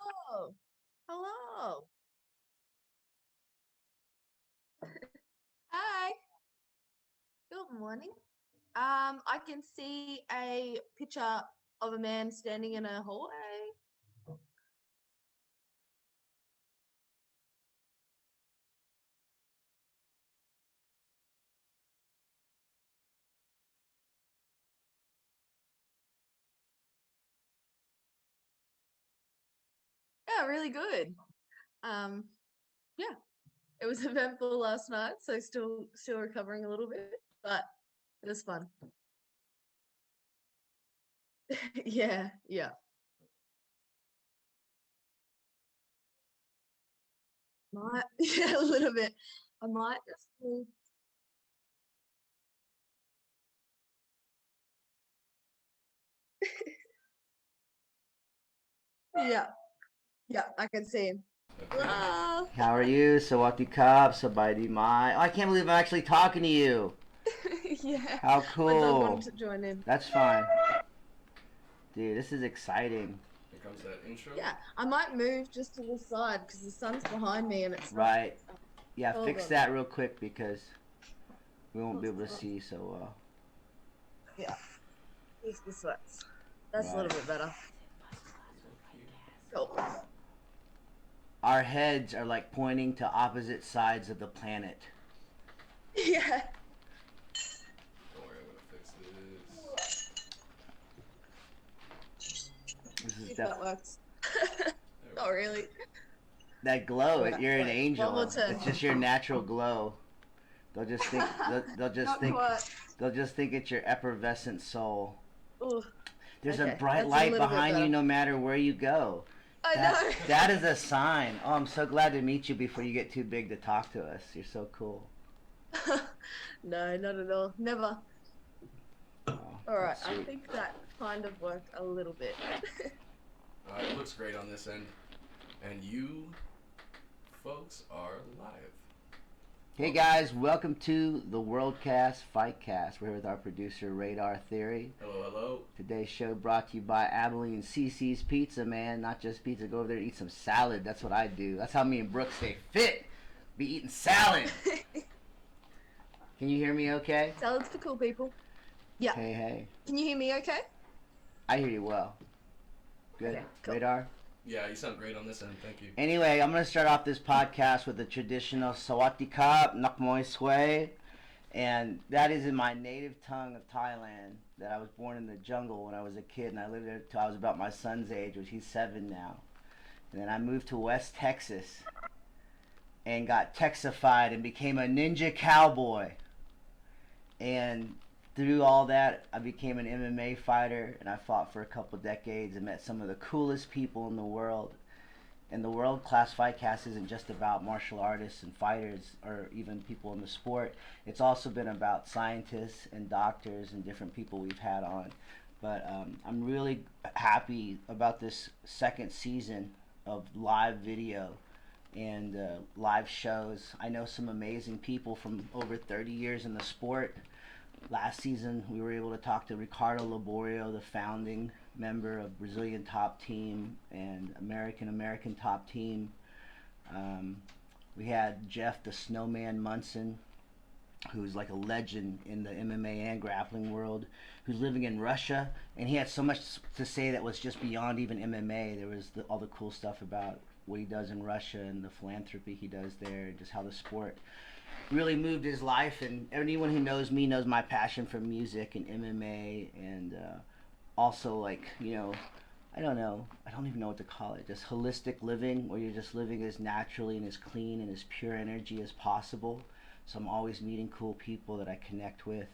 Hello. Hello. Hi. Good morning. I can see a picture of a man standing in a hallway. Yeah, really good. Um, yeah, it was eventful last night, so still recovering a little bit, but it was fun. Yeah, yeah. Might yeah, a little bit. I might just move. Yeah, yeah, I can see him. Hello. How are you? Sawati Kap, Sabaidi Mai. Oh, I can't believe I'm actually talking to you. Yeah, How my dog wanted cool. to join in. That's fine. Dude, this is exciting. Here comes that intro. Yeah, I might move just to the side because the sun's behind me and it's not. Right. Yeah, Hold fix on. that real quick because we won't be Close able to the door. see so Yeah, use the sweats. That's a Right. little bit better. Cool. Our heads are like pointing to opposite sides of the planet. Yeah. Don't worry, I'm gonna fix this. This is See if that works. Not really. that glow. Right, You're an wait. One more angel. turn. It's just your natural glow. They'll just think. They'll just Not think. quite. They'll just think it's your effervescent soul. Ooh, There's a okay, bright that's a light little bit behind you better. no matter where you go. I That know. that is a sign. Oh, I'm so glad to meet you before you get too big to talk to us. You're so cool. No, not at all. Never. Oh, All right, that's I sweet. think that kind of worked a little bit. It looks great on this end. And you folks are live. Hey guys, welcome to the World Class Fightcast. We're here with our producer Radar Theory. Hello, hello. Today's show brought to you by Abilene CC's Pizza, man. Not just pizza. Go over there and eat some salad. That's what I do. That's how me and Brooke stay fit. Be eating salad. Can you hear me okay? Salads for cool people. Yeah. Hey, hey. Can you hear me okay? I hear you well. Good. Okay, cool. Radar? Yeah, you sound great on this end. Thank you. Anyway, I'm going to start off this podcast with the traditional Sawatikap, Nakmoy Sway. And that is in my native tongue of Thailand. That I was born in the jungle when I was a kid, and I lived there till I was about my son's age, which he's 7 now. And then I moved to West Texas and got Texified and became a ninja cowboy. And through all that, I became an MMA fighter, and I fought for a couple decades and met some of the coolest people in the world. And the World Class Fightcast isn't just about martial artists and fighters or even people in the sport. It's also been about scientists and doctors and different people we've had on. But I'm really happy about this second season of live video and live shows. I know some amazing people from over 30 years in the sport. Last season, we were able to talk to Ricardo Laborio, the founding member of Brazilian Top Team and American Top Team. We had Jeff the Snowman Munson, who's like a legend in the MMA and grappling world, who's living in Russia, and he had so much to say that was just beyond even MMA. There was all the cool stuff about what he does in Russia and the philanthropy he does there, and just how the sport really moved his life. And anyone who knows me knows my passion for music and MMA, and also like I don't know, I don't even know what to call it, just holistic living, where you're just living as naturally and as clean and as pure energy as possible. So I'm always meeting cool people that I connect with,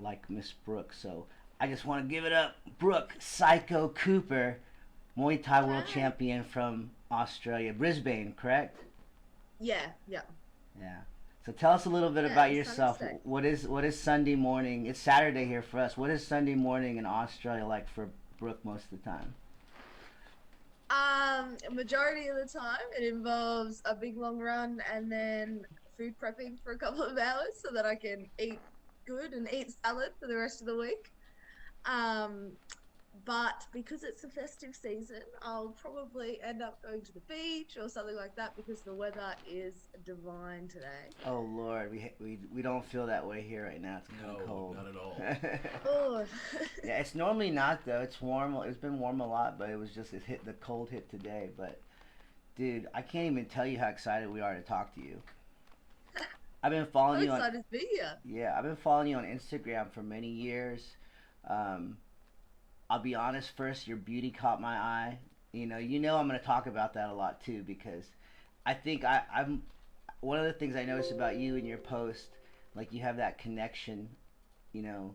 like Miss Brooke. So I just want to give it up, Brooke Psycho Cooper, Muay Thai world Hi. champion from Australia, Brisbane, correct? Yeah, yeah. Yeah. So tell us a little bit Yeah, about the sunny yourself. state. What is Sunday morning? It's Saturday here for us. What is Sunday morning in Australia like for Brooke most of the time? Majority of the time it involves a big long run and then food prepping for a couple of hours so that I can eat good and eat salad for the rest of the week. Um, But because it's a festive season, I'll probably end up going to the beach or something like that because the weather is divine today. Oh Lord, we don't feel that way here right now. It's kind of No, cold. not at all. Oh, Yeah, it's normally not though. It's warm. It's been warm a lot, but the cold hit today. But dude, I can't even tell you how excited we are to talk to you. I've been so following you on excited to be here. Yeah, I've been following you on Instagram for many years. Um, I'll be honest, first your beauty caught my eye. I'm going to talk about that a lot too because I think I'm one of the things I noticed about you in your post, like you have that connection, you know,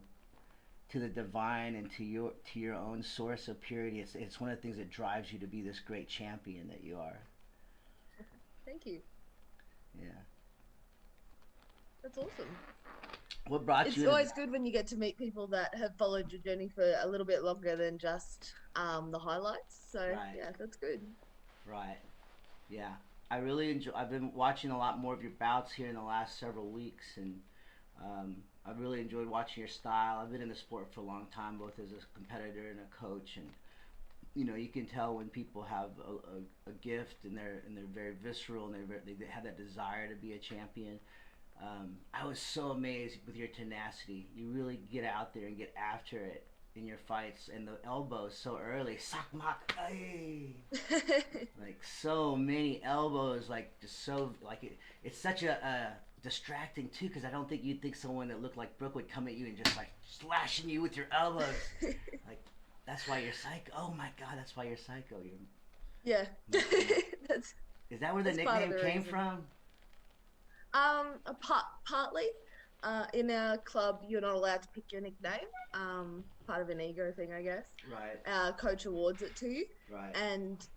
to the divine and to your own source of purity. It's one of the things that drives you to be this great champion that you are. Thank you. Yeah. That's awesome. What brought It's you always good when you get to meet people that have followed your journey for a little bit longer than just the highlights. So Right. yeah, that's good. Right. Yeah. I really enjoy. I've been watching a lot more of your bouts here in the last several weeks, and I've really enjoyed watching your style. I've been in the sport for a long time, both as a competitor and a coach, and you can tell when people have a gift and they're very visceral and they have that desire to be a champion. I was so amazed with your tenacity. You really get out there and get after it in your fights, and the elbows so early. Sakmak, ay! Like so many elbows, like just so like it's such a distracting too, because I don't think you'd think someone that looked like Brooke would come at you and just like slashing you with your elbows. Like that's why you're psycho. Oh my God, that's why you're psycho. Yeah. that's Is that where the that's part of nickname the came reason. from? Partly. In our club, you're not allowed to pick your nickname. Part of an ego thing, I guess. Right, Our coach awards it to you, right. and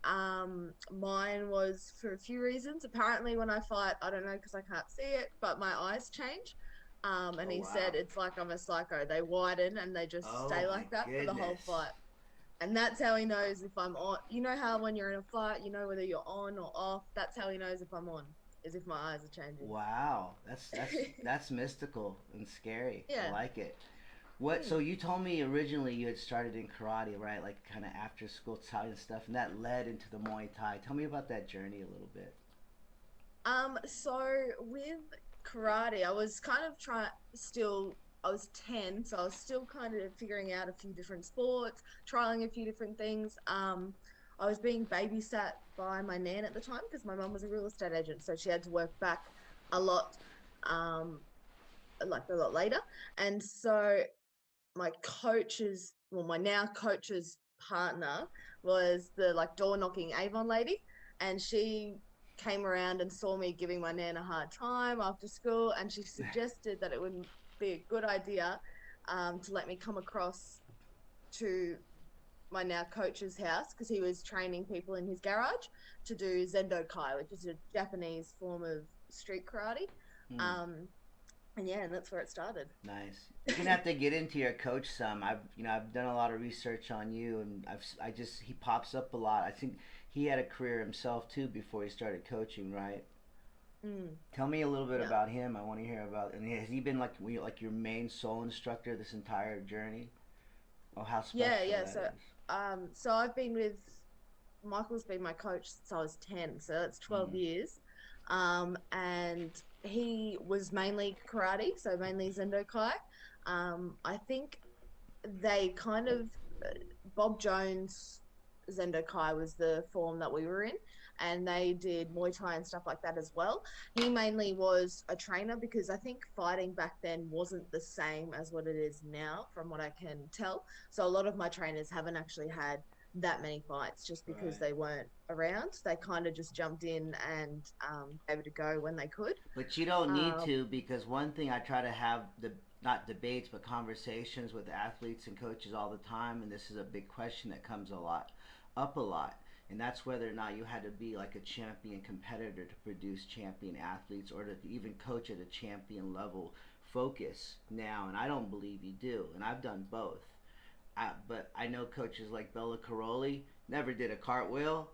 mine was for a few reasons. Apparently, when I fight, I don't know because I can't see it, but my eyes change. And Oh he wow. said it's like I'm a psycho. They widen and they just Oh stay my like that for the whole goodness. fight. And that's how he knows if I'm on. You know how when you're in a fight, you know whether you're on or off. That's how he knows if I'm on, is if my eyes are changing. Wow, that's mystical and scary. I Yeah. like it. What? Hmm. So you told me originally you had started in karate, right? Like kind of after school Thai and stuff, and that led into the Muay Thai. Tell me about that journey a little bit. So with karate, I was kind of trying still, I was 10, so I was still kind of figuring out a few different sports, trialing a few different things. I was being babysat by my nan at the time because my mum was a real estate agent, so she had to work back a lot, um, like a lot later. And so my coach's, well, my now coach's partner was the like door knocking Avon lady, and she came around and saw me giving my nan a hard time after school, and she suggested that it would be a good idea to let me come across to my now coach's house because he was training people in his garage to do Zendo Kai, which is a Japanese form of street karate. Hmm. Um, and yeah, and that's where it started. Nice. You're gonna have to get into your coach some. I've done a lot of research on you, and he pops up a lot. I think he had a career himself too before he started coaching, right? Mm, Tell me a little bit yeah. about him. I want to hear about. And has he been like your main sole instructor this entire journey? Oh, how Yeah, special yeah. that So, is. so I've been with Michael's been my coach since I was 10, so that's 12 Mm. years. And he was mainly karate, so mainly Zendo Kai. I think they kind of Bob Jones Zendo Kai was the form that we were in, and they did Muay Thai and stuff like that as well. He mainly was a trainer because I think fighting back then wasn't the same as what it is now, from what I can tell. So a lot of my trainers haven't actually had that many fights just because Right. they weren't around. They kind of just jumped in and gave it a go when they could. But you don't need Um, to, because one thing I try to have the not debates but conversations with athletes and coaches all the time, and this is a big question that comes a lot, and that's whether or not you had to be like a champion competitor to produce champion athletes or to even coach at a champion level focus now, and I don't believe you do, and I've done both. But I know coaches like Bella Caroli never did a cartwheel.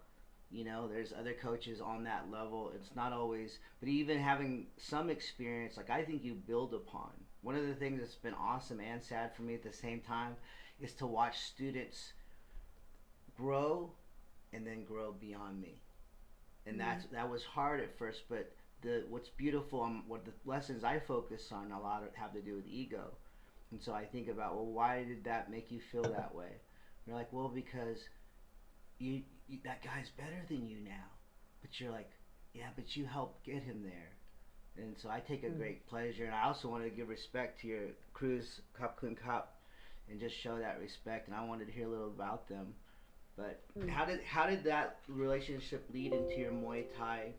There's other coaches on that level. It's not always, but even having some experience, like I think you build upon. One of the things that's been awesome and sad for me at the same time is to watch students grow and then grow beyond me. And that was hard at first, but what's beautiful and what the lessons I focus on a lot have to do with ego. And so I think about, well, why did that make you feel that way? And you're like, well, because you that guy's better than you now. But you're like, yeah, but you helped get him there. And so I take a great pleasure, and I also want to give respect to your crews, Cup Kun Cup, and just show that respect. And I wanted to hear a little about them. But how did that relationship lead into your Muay Thai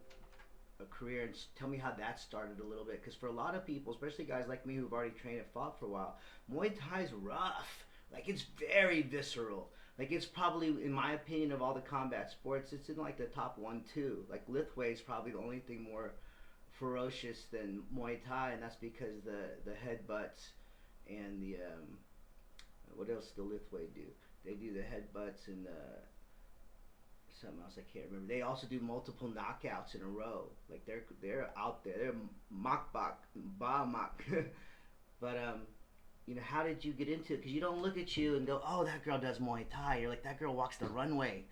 career? And tell me how that started a little bit, because for a lot of people, especially guys like me who've already trained and fought for a while, Muay Thai's rough. Like, it's very visceral. Like, it's probably, in my opinion, of all the combat sports, it's in like the top 1-2. Like, Lithway is probably the only thing more ferocious than Muay Thai, and that's because the headbutts and the what else does the Lithway do? They do the headbutts and something else I can't remember. They also do multiple knockouts in a row. Like, they're out there. They're makbak, ba mak. But you know, how did you get into it? Because you don't look at you and go, oh, that girl does Muay Thai. You're like, that girl walks the runway.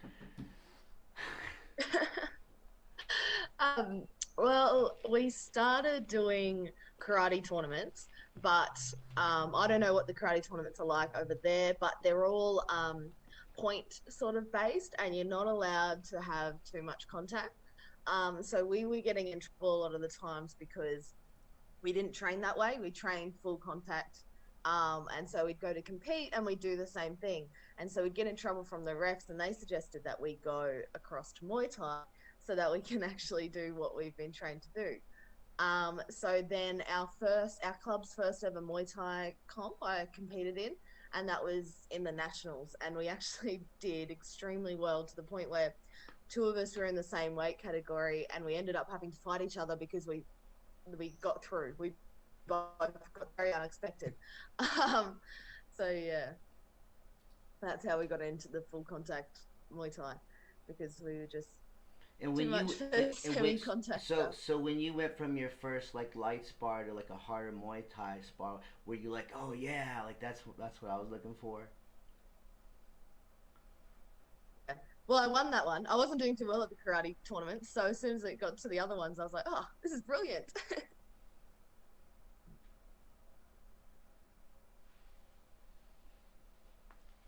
Well, we started doing karate tournaments, but I don't know what the karate tournaments are like over there, but they're all point sort of based, and you're not allowed to have too much contact. So we were getting in trouble a lot of the times because we didn't train that way. We trained full contact. And so we'd go to compete and we'd do the same thing. And so we'd get in trouble from the refs, and they suggested that we go across to Muay Thai so that we can actually do what we've been trained to do. So then our club's first ever Muay Thai comp I competed in, and that was in the nationals. And we actually did extremely well, to the point where two of us were in the same weight category, and we ended up having to fight each other because we got through. We both got very unexpected. So yeah, that's how we got into the full contact Muay Thai, because we were just too much contact. So when you went from your first like light spar to like a harder Muay Thai spar, were you like, oh yeah, like that's what I was looking for? Well, I won that one. I wasn't doing too well at the karate tournament, so as soon as it got to the other ones, I was like, oh, this is brilliant.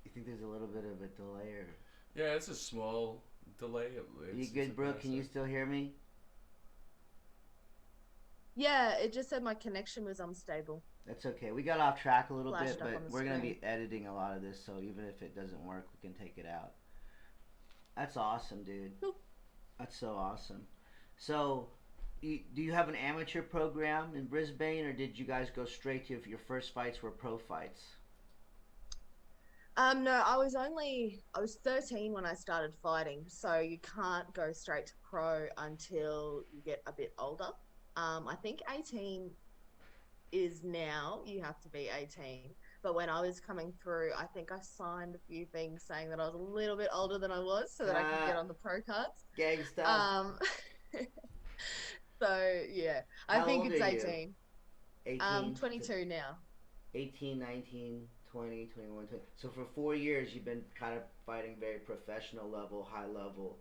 You think there's a little bit of a delay, or? Yeah, it's a small delay. You good, Brooke? Can you still hear me? Yeah, it just said my connection was unstable. That's okay. We got off track a little bit, but we're going to screen. be editing a lot of this, so even if it doesn't work, we can take it out. That's awesome, dude. That's so awesome. So, do you have an amateur program in Brisbane, or did you guys go straight to, if your first fights were pro fights? No, I was 13 when I started fighting, so you can't go straight to pro until you get a bit older. I think 18 is now, you have to be 18. But when I was coming through, I think I signed a few things saying that I was a little bit older than I was, so that I could get on the pro cards. Gangsta. So yeah, How I think old it's are 18. you? 18. 22 now. 18, 19, 20, 21, 20. So for 4 years, you've been kind of fighting very professional level, high level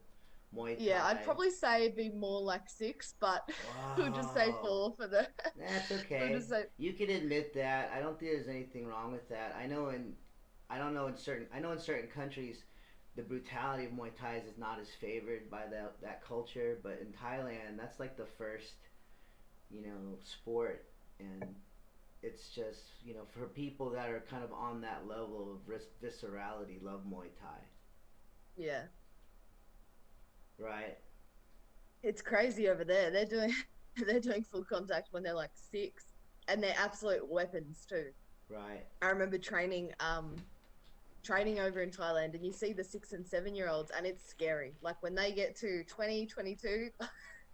Muay Thai. Yeah, I'd probably say it'd be more like 6, but we'll just say 4 for the. That's okay. You can admit that. I don't think there's anything wrong with that. I know in certain countries, the brutality of Muay Thai is not as favored by that culture, but in Thailand, that's like the first, sport, and it's just, for people that are kind of on that level of viscerality, love Muay Thai. Yeah. Right. It's crazy over there. They're doing full contact when they're like 6, and they're absolute weapons too. Right. I remember training over in Thailand, and you see the 6 and 7-year-olds, and it's scary. Like when they get to 20, 22,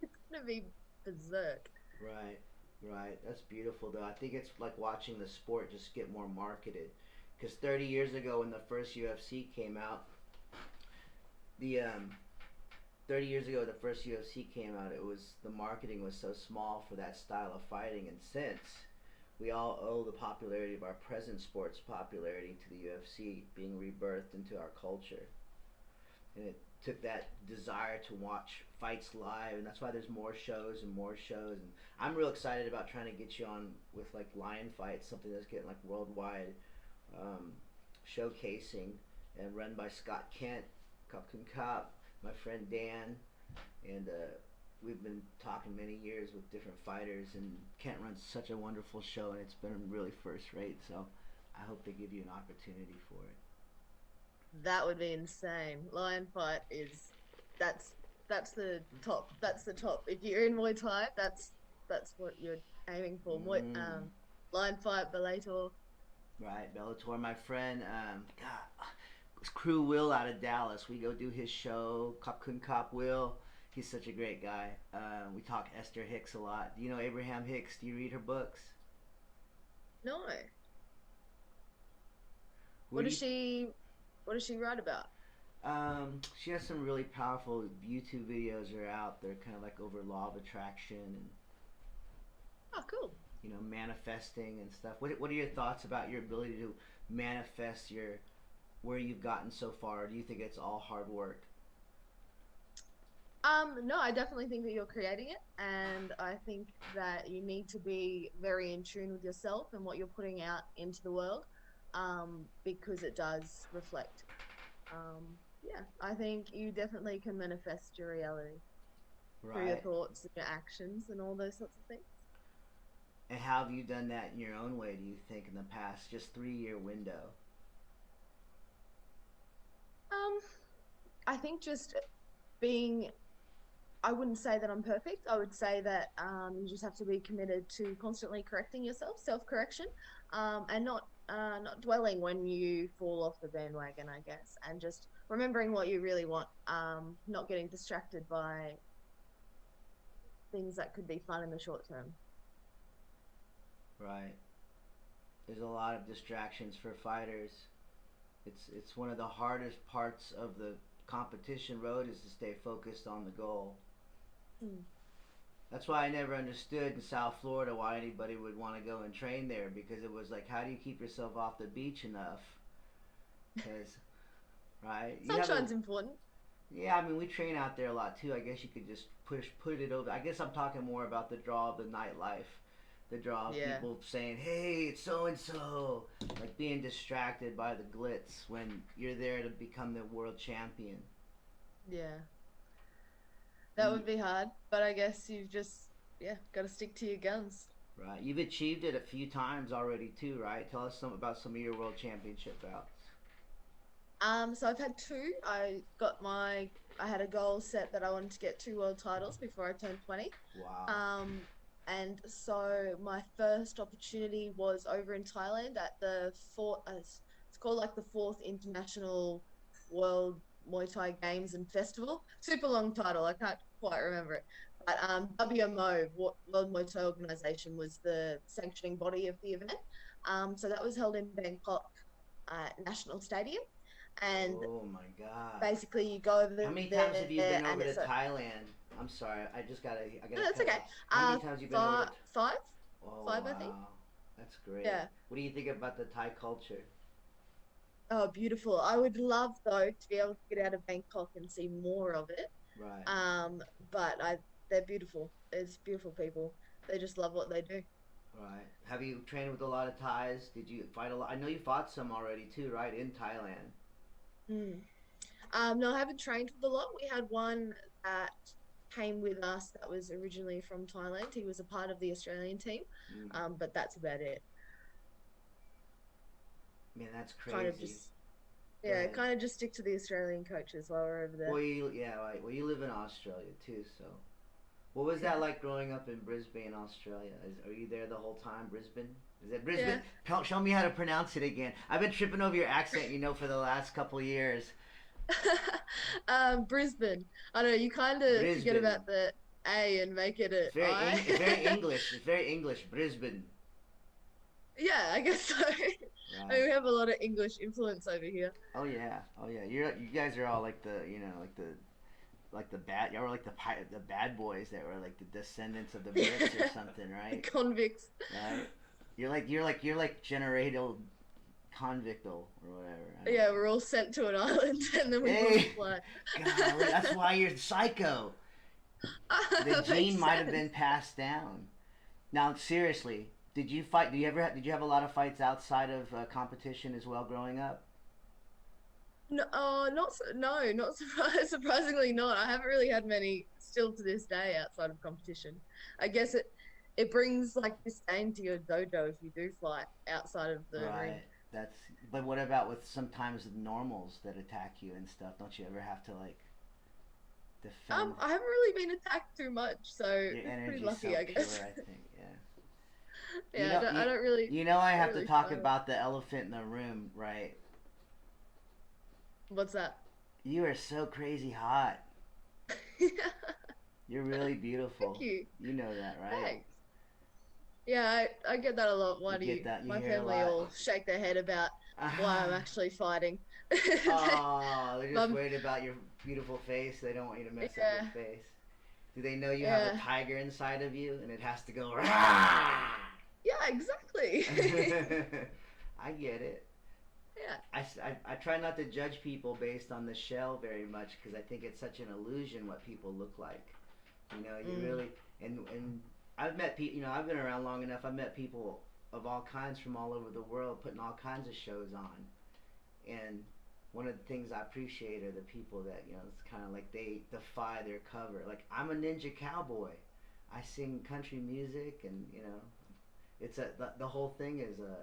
it's gonna be berserk. Right. That's beautiful, though. I think it's like watching the sport just get more marketed. Because 30 years ago, when the first UFC came out, the marketing was so small for that style of fighting, and since we all owe the popularity of our present sports popularity to the UFC being rebirthed into our culture. and it took that desire to watch fights live, and that's why there's more shows and more shows. And I'm real excited about trying to get you on with like lion fights, something that's getting like worldwide um, showcasing and run by Scott Kent, Captain Cop, my friend Dan, and we've been talking many years with different fighters, and Kent runs such a wonderful show, and it's been really first rate. So I hope they give you an opportunity for it. That would be insane. Lion fight is that's that's the top. That's the top. If you're in Muay Thai, that's what you're aiming for. Lion fight, Bellator. Right, Bellator, my friend, God, Crew Will out of Dallas. We go do his show, Cop Kun Cop Will. He's such a great guy. We talk Esther Hicks a lot. Do you know Abraham Hicks? Do you read her books? No. Who What do does she write about? She has some really powerful YouTube videos are out. They're kind of like over law of attraction and Oh, cool. manifesting and stuff. What are your thoughts about your ability to manifest where you've gotten so far? Or do you think it's all hard work? No, I definitely think that you're creating it, and I think that you need to be very in tune with yourself and what you're putting out into the world, because it does reflect. Yeah, I think you definitely can manifest your reality through your Right. thoughts and your actions and all those sorts of things. And how have you done that in your own way, do you think, in the past just 3 year window? Um, I think just being I wouldn't say that I'm perfect. I would say that you just have to be committed to constantly correcting yourself, self-correction, and not dwelling when you fall off the bandwagon, I guess, and just remembering what you really want. Not getting distracted by things that could be fun in the short term. Right. There's a lot of distractions for fighters. It's one of the hardest parts of the competition road is to stay focused on the goal. Mm. That's why I never understood in South Florida why anybody would want to go and train there, because it was like, how do you keep yourself off the beach enough? Because, right? Sunshine's important. Yeah, I mean, we train out there a lot too. I guess you could just put it over. I guess I'm talking more about the draw of the nightlife, the draw of Yeah. people saying, "Hey, it's so and so," like being distracted by the glitz when you're there to become the world champion. Yeah. That would be hard, but I guess you've just, yeah, got to stick to your guns. Right. You've achieved it a few times already too, right? Tell us about some of your world championship bouts. So I've had two. I had a goal set that I wanted to get two world titles before I turned 20. Wow. And so my first opportunity was over in Thailand at the it's called like the fourth International World Muay Thai Games and Festival. Super long title. I can't quite remember it. But WMO, World Muay Thai Organization, was the sanctioning body of the event. So that was held in Bangkok National Stadium. And Oh my God. basically you go over How many there times have you been and over to it's a, Thailand? I'm sorry, I gotta no, that's cut okay. it. How many times have you been over? Five? Oh Five, wow, I think. that's great. Yeah. What do you think about the Thai culture? Oh, beautiful. I would love though to be able to get out of Bangkok and see more of it. Right. But they're beautiful. It's beautiful people. They just love what they do. Right. Have you trained with a lot of Thais? Did you fight a lot? I know you fought some already too, right? In Thailand. Mm. No, I haven't trained with a lot. We had one that came with us that was originally from Thailand. He was a part of the Australian team. Mm. But that's about it. Man, that's Kind of crazy. just Yeah, kind of just stick to the Australian coaches while we're over there. Well, right. Well, you live in Australia too, so. What was that like growing up in Brisbane, Australia? Are you there the whole time, Brisbane? Is it Brisbane? Show me how to pronounce it again. I've been tripping over your accent, for the last couple of years. Brisbane. I don't know, you kind of forget Brisbane. about the A and make it a It's very, I. it's very English. It's very English. Brisbane. Yeah, I guess so. I mean, we Right. have a lot of English influence over here. Oh yeah. Oh yeah. You guys are all like the bad. Y'all were like the bad boys that were like the descendants of the Brits or something, The right? convicts. Right. You're like generational convictal or whatever. Yeah, we're all sent to an island and then we Hey, fly. golly, that's why you're psycho. The gene might have been passed down. Now, seriously, did you fight? Did you have a lot of fights outside of competition as well growing up? No, not surprisingly not. I haven't really had many still to this day outside of competition. I guess it brings like disdain to your dojo if you do fight outside of the ring. Right. That's. But what about with sometimes the normals that attack you and stuff? Don't you ever have to like defend? I haven't really been attacked too much, so Your it's pretty energy's lucky, so I guess. pure, I think. Yeah. Yeah, I don't really. You know, I have to really talk fight. about the elephant in the room, right? What's that? You are so crazy hot. You're really beautiful. Thank you. You know that, right? Thanks. Yeah, I get that a lot. Why You do get you? that? You My hear a family lot? all shake their head about why I'm actually fighting. Oh, they're just Mum- worried about your beautiful face. They don't want you to mess up Yeah. your face. Do they know you have a Yeah. tiger inside of you and it has to go? Rah! Yeah, exactly. I get it. Yeah. I try not to judge people based on the shell very much because I think it's such an illusion what people look like. You know, you really and I've met people. You know, I've been around long enough. I've met people of all kinds from all over the world putting all kinds of shows on, and one of the things I appreciate are the people that, you know, it's kind of like they defy their cover. Like, I'm a ninja cowboy. I sing country music, and you know, it's the whole thing is a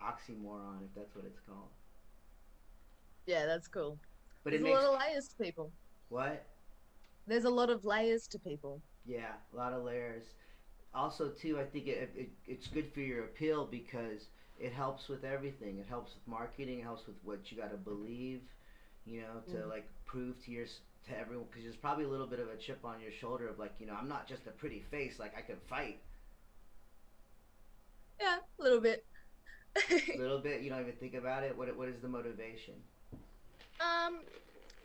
oxymoron, if that's what it's called. Yeah, that's cool. But There's it a makes lot of layers to people. what? There's a lot of layers to people. Yeah, a lot of layers. Also, too, I think it's good for your appeal because it helps with everything. It helps with marketing. It helps with what you got to believe, you know, to like prove to everyone. Because there's probably a little bit of a chip on your shoulder of like, you know, I'm not just a pretty face. Like, I can fight. Yeah, a little bit. A little bit. You don't even think about it. What is the motivation?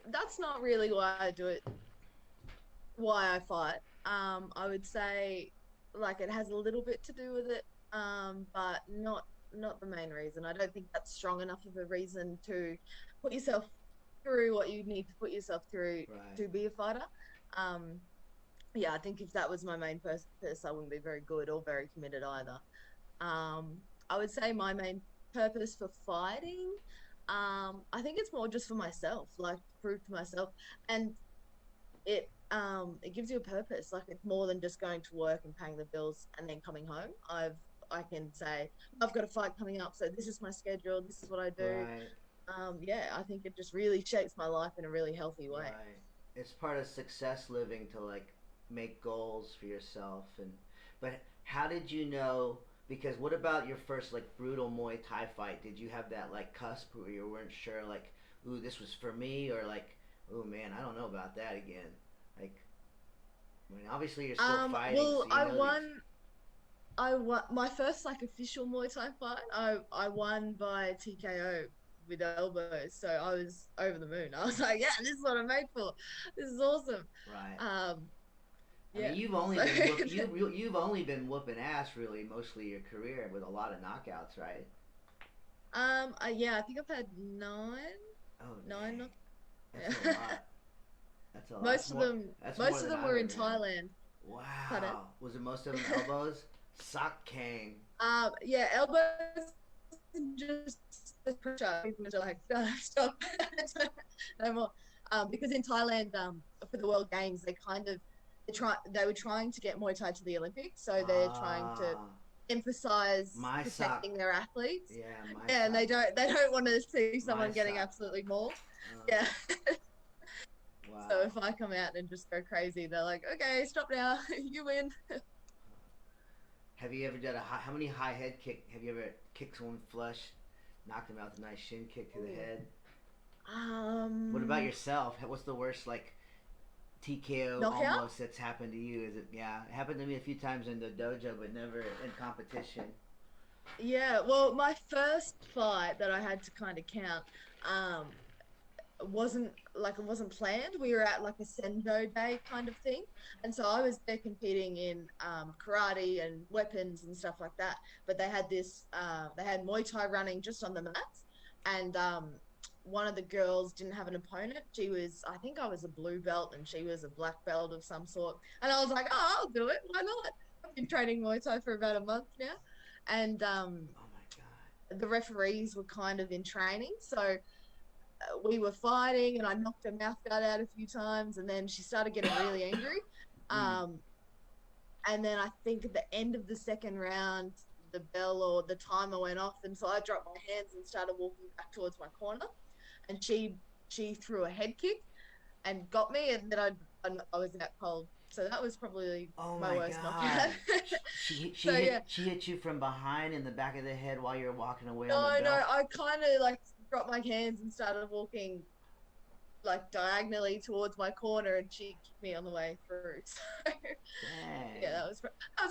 That's not really why I do it. Why I fight. I would say like it has a little bit to do with it, but not the main reason. I don't think that's strong enough of a reason to put yourself through what you need to put yourself through to be a fighter. Yeah, I think if that was my main purpose, I wouldn't be very good or very committed either. I would say my main purpose for fighting, I think it's more just for myself, like to prove to myself, and it gives you a purpose. Like, it's more than just going to work and paying the bills and then coming home. I can say I've got a fight coming up, so this is my schedule, this is what I do. Yeah, I think it just really shapes my life in a really healthy way. Right. It's part of success living to like make goals for yourself. But how did you know? Because what about your first like brutal Muay Thai fight? Did you have that like cusp where you weren't sure, like, ooh, this was for me, or like, oh man, I don't know about that again? Like, I mean, obviously you're still fighting. Well, so you know I won my first like official Muay Thai fight. I won by TKO with elbows, so I was over the moon. I was like, yeah, this is what I'm made for. This is awesome. Right. Yeah. I mean, you've only been whooping ass really mostly your career with a lot of knockouts, right? Yeah, I think I've had nine. Oh, Nine. That's a lot. That's a lot. Most of them were in Thailand. Wow. Pardon? Was it most of them elbows? Chaikong. Yeah, elbows and just the pressure. People are like, stop, no more. Because in Thailand, for the World Games, they were trying to get Muay Thai to the Olympics, so they're trying to emphasize protecting their athletes. Yeah, and they don't want to see someone getting absolutely mauled. Yeah. Wow. So if I come out and just go crazy, they're like, okay, stop now, you win. Have you ever done how many high head kick? Have you ever kicked someone flush, knocked them out with a nice shin kick to the head? What about yourself? What's the worst like TKO knockout? Almost that's happened to you? Is it? Yeah, it happened to me a few times in the dojo, but never in competition. Yeah, well, my first fight that I had to kind of count, it wasn't planned. We were at like a Sendo day kind of thing, and so I was there competing in karate and weapons and stuff like that. But they had Muay Thai running just on the mats, and one of the girls didn't have an opponent. I think I was a blue belt and she was a black belt of some sort. And I was like, oh, I'll do it. Why not? I've been training Muay Thai for about a month now. And Oh my God. the referees were kind of in training. So we were fighting and I knocked her mouth guard out a few times. And then she started getting really angry. Mm. Um, and then I think at the end of the second round, the bell or the timer went off. And so I dropped my hands and started walking back towards my corner. And she threw a head kick and got me, and then I was out cold. So that was probably Oh my my worst God. knockout. She So yeah, she hit you from behind in the back of the head while you were walking away on the no, belt. I kind of like dropped my hands and started walking like diagonally towards my corner, and she kicked me on the way through. So yeah, Dang. that was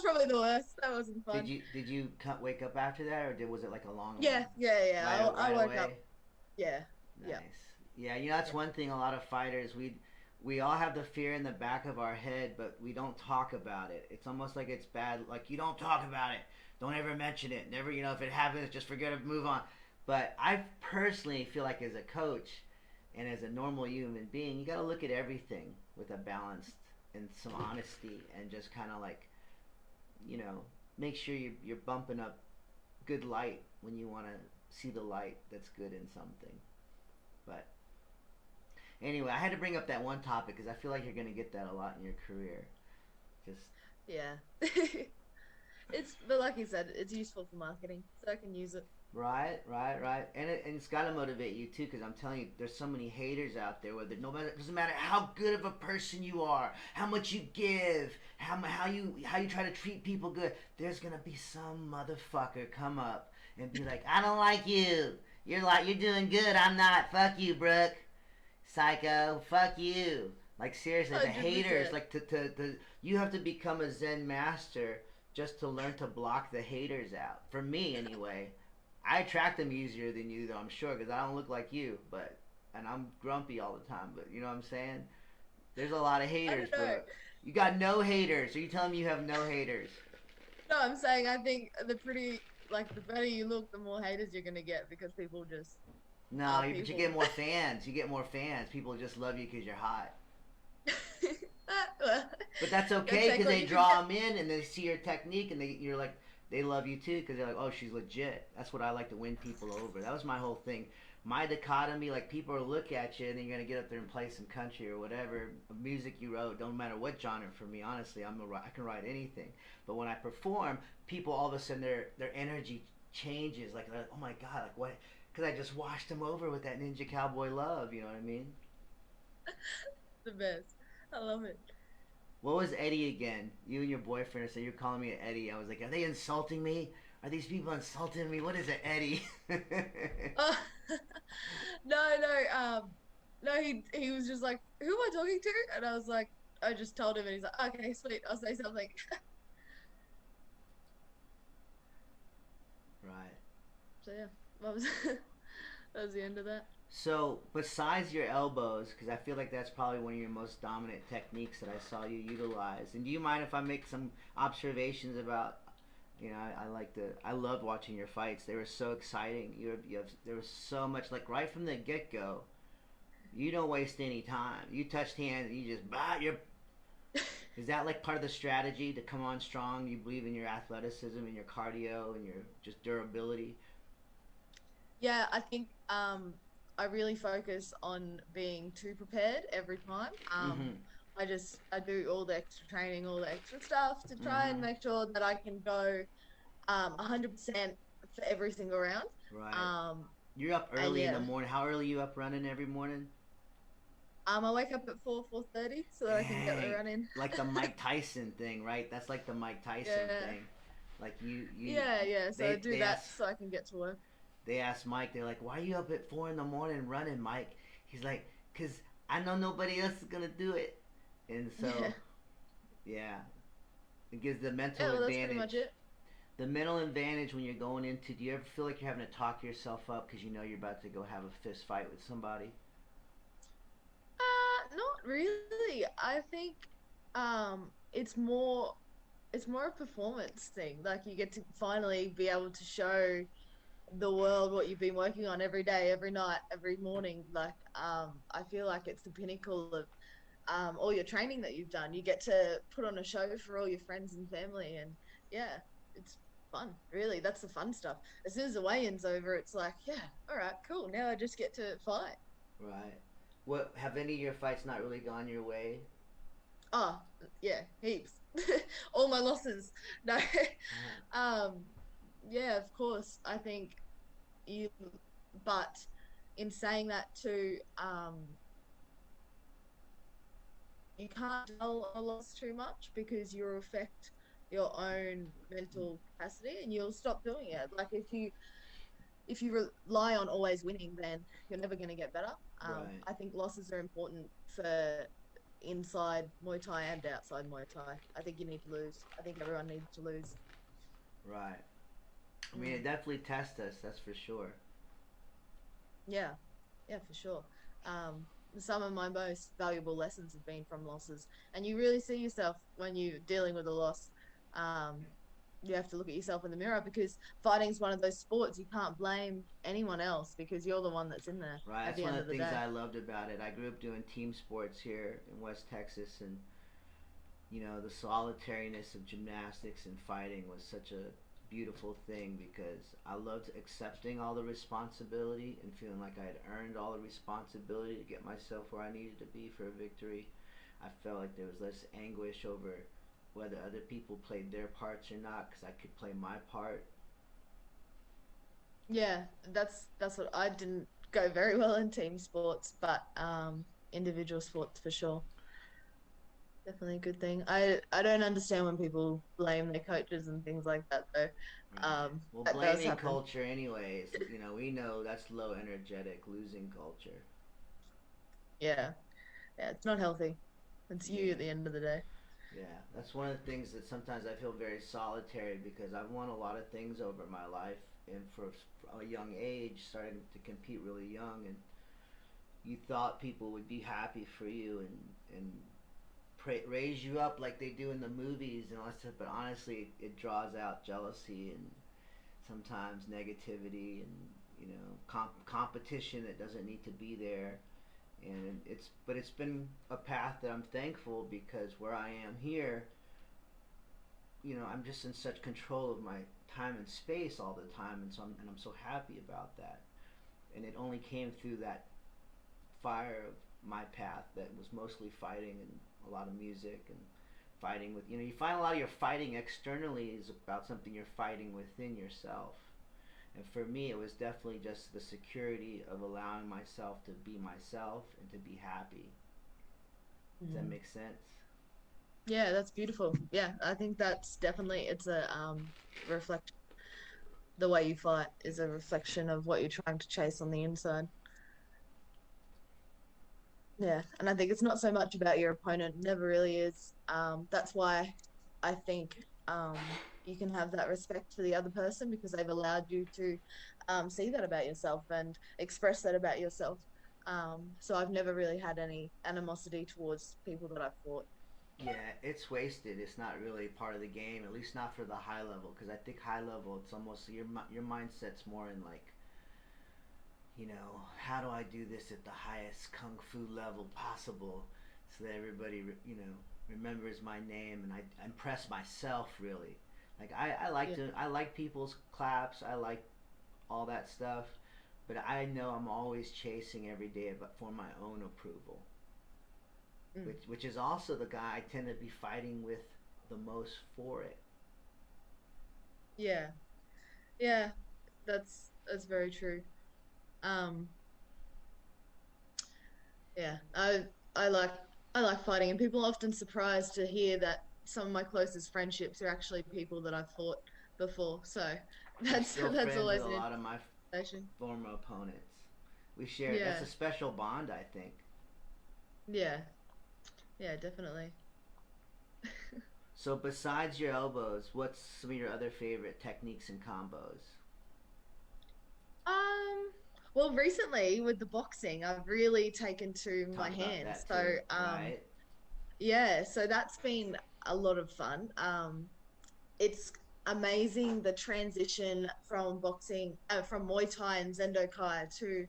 probably the worst. That wasn't fun. Did you wake up after that, or was it like a long one? Yeah. I Right woke up. away. Yeah, yeah, Nice. Yeah, you know that's yeah. one thing. A lot of fighters, we all have the fear in the back of our head, but we don't talk about it. It's almost like it's bad. Like you don't talk about it. Don't ever mention it. Never, if it happens, just forget it, move on. But I personally feel like as a coach and as a normal human being, you got to look at everything with a balanced and some honesty, and just kind of like, you know, make sure you're bumping up good light when you want to see the light that's good in something. But anyway, I had to bring up that one topic because I feel like you're going to get that a lot in your career. Just Yeah. But like you said, it's useful for marketing, so I can use it. right, and it's got to motivate you too. Because I'm telling you, there's so many haters out there. Whether nobody, doesn't matter how good of a person you are, how much you give, how you try to treat people good. There's gonna be some motherfucker come up and be like, I don't like you. You're doing good. I'm not. Fuck you, Brooke. Psycho, fuck you. Like seriously, the haters, 100%. like you have to become a Zen master just to learn to block the haters out. For me, anyway, I attract them easier than you, though I'm sure, because I don't look like you, and I'm grumpy all the time. But you know what I'm saying? There's a lot of I haters, don't know. Brooke. You got no haters. Are you telling me you have no haters? No, I'm saying I think the better you look, the more haters you're gonna get because people just No, are but you get people. more fans. You get more fans. People just love you because you're hot. Well, But that's go okay take because what they you can draw get. them in and they see your technique and you're like they love you too because they're like, oh, she's legit. That's what I like to win people over. That was my whole thing. My dichotomy, like people will look at you and then you're gonna get up there and play some country or whatever music you wrote. Don't matter what genre for me. Honestly, I can write anything. But when I perform, people all of a sudden their energy changes. Like oh my god, like what? Because I just washed them over with that Ninja Cowboy love. You know what I mean? The best. I love it. What was Eddie again? You and your boyfriend said you're calling me Eddie. I was like, are they insulting me? Are these people insulting me? What is it, Eddie? Oh, no. No. He was just like, "Who am I talking to?" And I was like, I just told him, and he's like, "Okay, sweet. I'll say something." Right. So yeah, that was that was the end of that. So, besides your elbows, because I feel like that's probably one of your most dominant techniques that I saw you utilize. And do you mind if I make some observations about? I loved watching your fights. They were so exciting. There was so much, like right from the get go. You don't waste any time. You touched hands, and you just Is that like part of the strategy to come on strong? You believe in your athleticism and your cardio and your just durability. Yeah, I think I really focus on being too prepared every time. Mm-hmm. I do all the extra training, all the extra stuff to try and Mm-hmm. make sure that I can go 100% for every single round. Right. Um, You're up and early in the yeah, morning. How early you up running every morning? I wake up at 4:30 so that I can get the Dang. run in. Like the Mike Tyson thing, right? That's like the Mike Tyson Yeah, thing. Like you yeah. So I they do they that asked so I can get to work. they asked Mike, they're like, "Why are you up at 4 in the morning running, Mike?" He's like, "Cuz I know nobody else is going to do it." And Yeah, so, yeah, it gives the mental yeah. Well, that's pretty much advantage. it. The mental advantage when you're going into, do you ever feel like you're having to talk yourself up because you know you're about to go have a fist fight with somebody? Not really. I think it's more a performance thing. Like you get to finally be able to show. the world, what you've been working on every day, every night, every morning. Like, I feel like it's the pinnacle of all your training that you've done. You get to put on a show for all your friends and family, and yeah, it's fun. Really, that's the fun stuff. As soon as the weigh-in's over, it's like, yeah, all right, cool. Now I just get to fight. Right. What have any of your fights not really gone your way? Oh, yeah, heaps. All my losses. No. Uh, um, yeah, of course. I think you, but in saying that too, you can't dwell on a loss too much because you'll affect your own mental capacity and you'll stop doing it. Like if you rely on always winning, then you're never going to get better. right. I think losses are important for inside Muay Thai and outside Muay Thai. I think you need to lose. I think everyone needs to lose. Right. I mean, Mm. it definitely tests us. That's for sure. Yeah, yeah, for sure. Um, some of my most valuable lessons have been from losses, and you really see yourself when you're dealing with a loss. Um, you have to look at yourself in the mirror because fighting is one of those sports you can't blame anyone else because you're the one that's in there Right. at That's the one end of of the the things day. I loved about it. I grew up doing team sports here in West Texas, and the solitariness of gymnastics and fighting was such a beautiful thing because I loved accepting all the responsibility and feeling like I had earned all the responsibility to get myself where I needed to be for a victory. I felt like there was less anguish over whether other people played their parts or not because I could play my part. Yeah, that's what I didn't go very well in team sports, but individual sports for sure. Definitely a good thing. I don't understand when people blame their coaches and things like that though. Right. Well, That does blaming happen. culture, anyways, we know that's low energetic, losing culture. Yeah. Yeah, it's not healthy. It's you at Yeah. the end of the day. Yeah, that's one of the things that sometimes I feel very solitary because I've won a lot of things over my life, and for a young age, starting to compete really young, and you thought people would be happy for you and raise you up like they do in the movies and all that stuff. But honestly, it draws out jealousy and sometimes negativity and competition that doesn't need to be there. And it's been a path that I'm thankful because where I am here, I'm just in such control of my time and space all the time, and I'm so happy about that. And it only came through that fire of my path that was mostly fighting and a lot of music and fighting with you find a lot of your fighting externally is about something you're fighting within yourself. And for me, it was definitely just the security of allowing myself to be myself and to be happy. Does that Mm. make sense? Yeah, that's beautiful. Yeah, I think that's definitely it's a reflect the way you fight is a reflection of what you're trying to chase on the inside. Yeah, and I think it's not so much about your opponent, never really is. That's why I think you can have that respect for the other person because they've allowed you to see that about yourself and express that about yourself. So I've never really had any animosity towards people that I've fought. Yeah, it's wasted. It's not really part of the game, at least not for the high level. Because I think high level, it's almost your mindset's more in like, how do I do this at the highest kung fu level possible, so that everybody, remembers my name and I impress myself really. Like Yeah. I like people's claps. I like all that stuff, but I know I'm always chasing every day, but for my own approval, Mm. which is also the guy I tend to be fighting with the most for it. Yeah. Yeah. That's very true. Um, yeah. I like I like fighting and people are often surprised to hear that some of my closest friendships are actually people that I've fought before. So I'm that's still that's friends with always a an lot of my inspiration. former opponents. We share that's Yeah. a special bond, I think. Yeah. Yeah, definitely. So besides your elbows, what's some of your other favorite techniques and combos? Um, well, recently with the boxing, I've really taken to my Talk about hands. that So, too, right? yeah, so that's been a lot of fun. It's amazing the transition from boxing, from Muay Thai and Zendo Kai to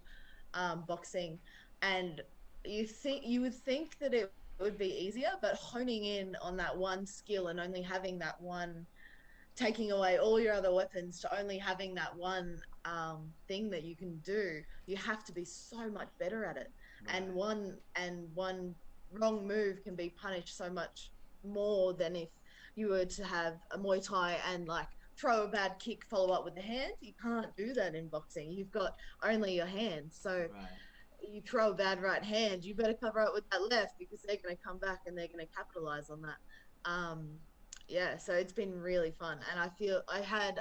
boxing. And you would think that it would be easier, but honing in on that one skill and only having that one, taking away all your other weapons to only having that one thing that you can do, you have to be so much better at it. Right. And one wrong move can be punished so much more than if you were to have a Muay Thai and like throw a bad kick, follow up with the hand. You can't do that in boxing. You've got only your hands. So Right. you throw a bad right hand, you better cover it with that left because they're going to come back and they're going to capitalize on that. Yeah, so it's been really fun, and I feel I had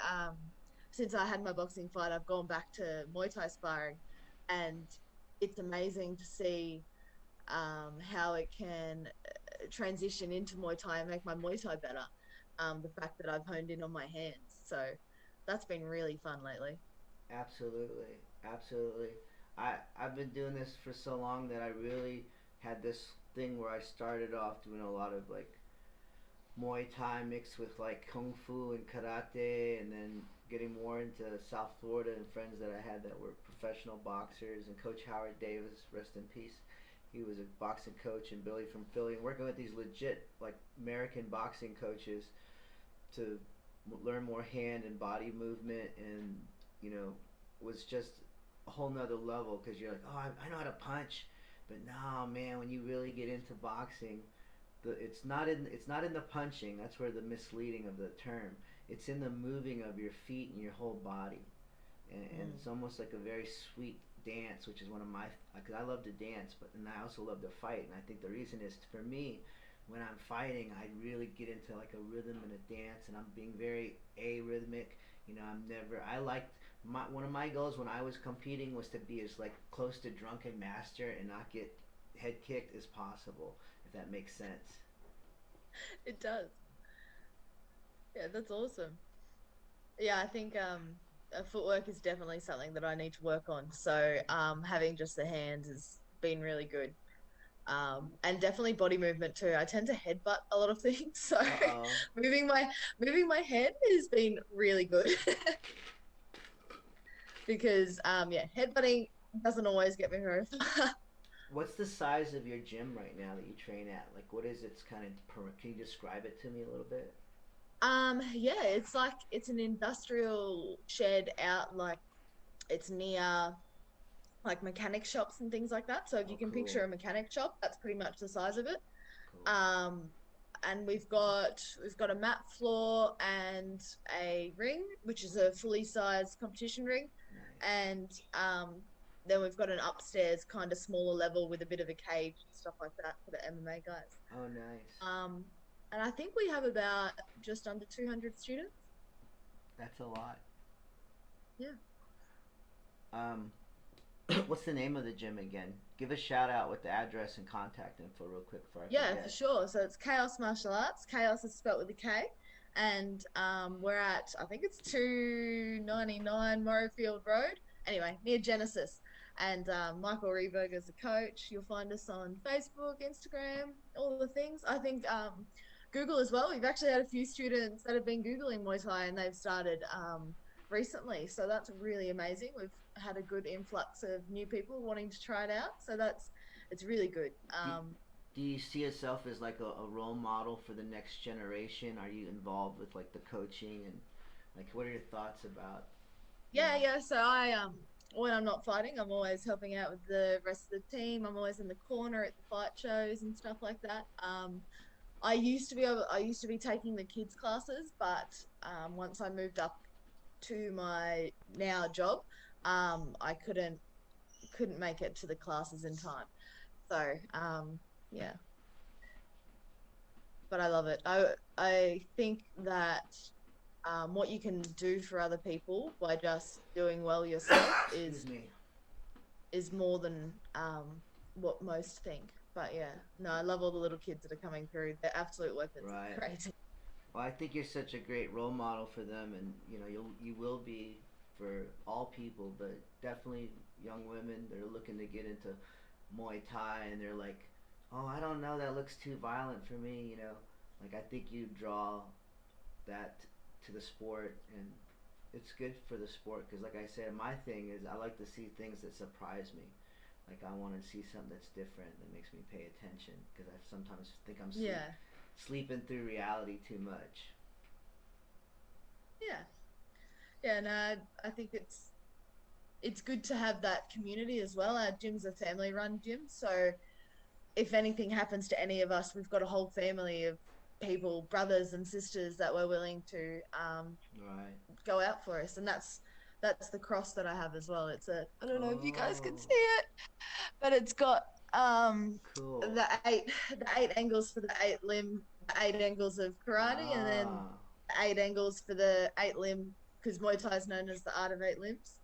since I had my boxing fight, I've gone back to Muay Thai sparring, and it's amazing to see how it can transition into Muay Thai and make my Muay Thai better. The fact that I've honed in on my hands, so that's been really fun lately. Absolutely, absolutely. I've been doing this for so long that I really had this thing where I started off doing a lot of like Muay Thai mixed with like Kung Fu and Karate, and then getting more into South Florida and friends that I had that were professional boxers, and Coach Howard Davis, rest in peace. He was a boxing coach, and Billy from Philly, and working with these legit like American boxing coaches to learn more hand and body movement, and you know, was just a whole nother level because you're like, oh, I know how to punch, but no, man, when you really get into boxing, it's not in the punching. That's where the misleading of the term. It's in the moving of your feet and your whole body, and Mm. it's almost like a very sweet dance, which is one of my, because I love to dance, but and I also love to fight, and I think the reason is for me, when I'm fighting, I really get into like a rhythm and a dance, and I'm being very arrhythmic. You know, I'm never. I liked one of my goals when I was competing was to be as like close to drunken master and not get head kicked as possible, if that makes sense. It does. Yeah, that's awesome. Yeah, I think footwork is definitely something that I need to work on. So having just the hands has been really good. And definitely body movement too. I tend to headbutt a lot of things, so Uh oh. moving my moving my head has been really good because yeah, headbutting doesn't always get me very far. What's the size of your gym right now that you train at? Like, what is its kind of? Can you describe it to me a little bit? Yeah, it's like it's an industrial shed out like it's near like mechanic shops and things like that. So if you Oh, can cool, picture a mechanic shop, that's pretty much the size of it. cool. Um, and we've got a mat floor and a ring, which is a fully sized competition ring, Nice. and then we've got an upstairs kind of smaller level with a bit of a cage and stuff like that for the MMA guys. Oh, nice. Um, and I think we have about just under 200 students. That's a lot. Yeah. Um, what's the name of the gym again? Give a shout out with the address and contact info real quick before I Yeah, for forget. sure. So it's Chaos Martial Arts. Chaos is spelt with a K. And we're at, I think it's 299 Morrowfield Road. Anyway, near Genesis. And Michael Reberg is the coach. You'll find us on Facebook, Instagram, all the things. I think Google as well. We've actually had a few students that have been Googling Muay Thai and they've started recently. So that's really amazing. We've had a good influx of new people wanting to try it out. So it's really good. Do, do you see yourself as like a role model for the next generation? Are you involved with like the coaching and like what are your thoughts about, you Yeah, know? yeah. So I when I'm not fighting, I'm always helping out with the rest of the team. I'm always in the corner at the fight shows and stuff like that. I used to be taking the kids classes, but once I moved up to my now job, I couldn't make it to the classes in time. So yeah, but I love it. I think that what you can do for other people by just doing well yourself Excuse me. is more than what most think. But yeah, no, I love all the little kids that are coming through. They're absolute weapons. It's Right. crazy. Well, I think you're such a great role model for them, and you know you will be for all people, but definitely young women that are looking to get into Muay Thai, and they're like, oh, I don't know, that looks too violent for me. You know, like I think you draw that to the sport, and it's good for the sport because, like I said, my thing is I like to see things that surprise me. Like I want to see something that's different that makes me pay attention because I sometimes think I'm Yeah. sleeping through reality too much. Yeah. Yeah, no, I think it's good to have that community as well. Our gym's a family run gym, so if anything happens to any of us, we've got a whole family of people, brothers and sisters that we're willing to Right. go out for us, and that's the cross that I have as well. It's a I don't know if you guys can Oh, see it, but it's got cool. the eight angles for the eight angles of karate, and then Ah, the eight angles for the eight limb because Muay Thai is known as the art of eight limbs.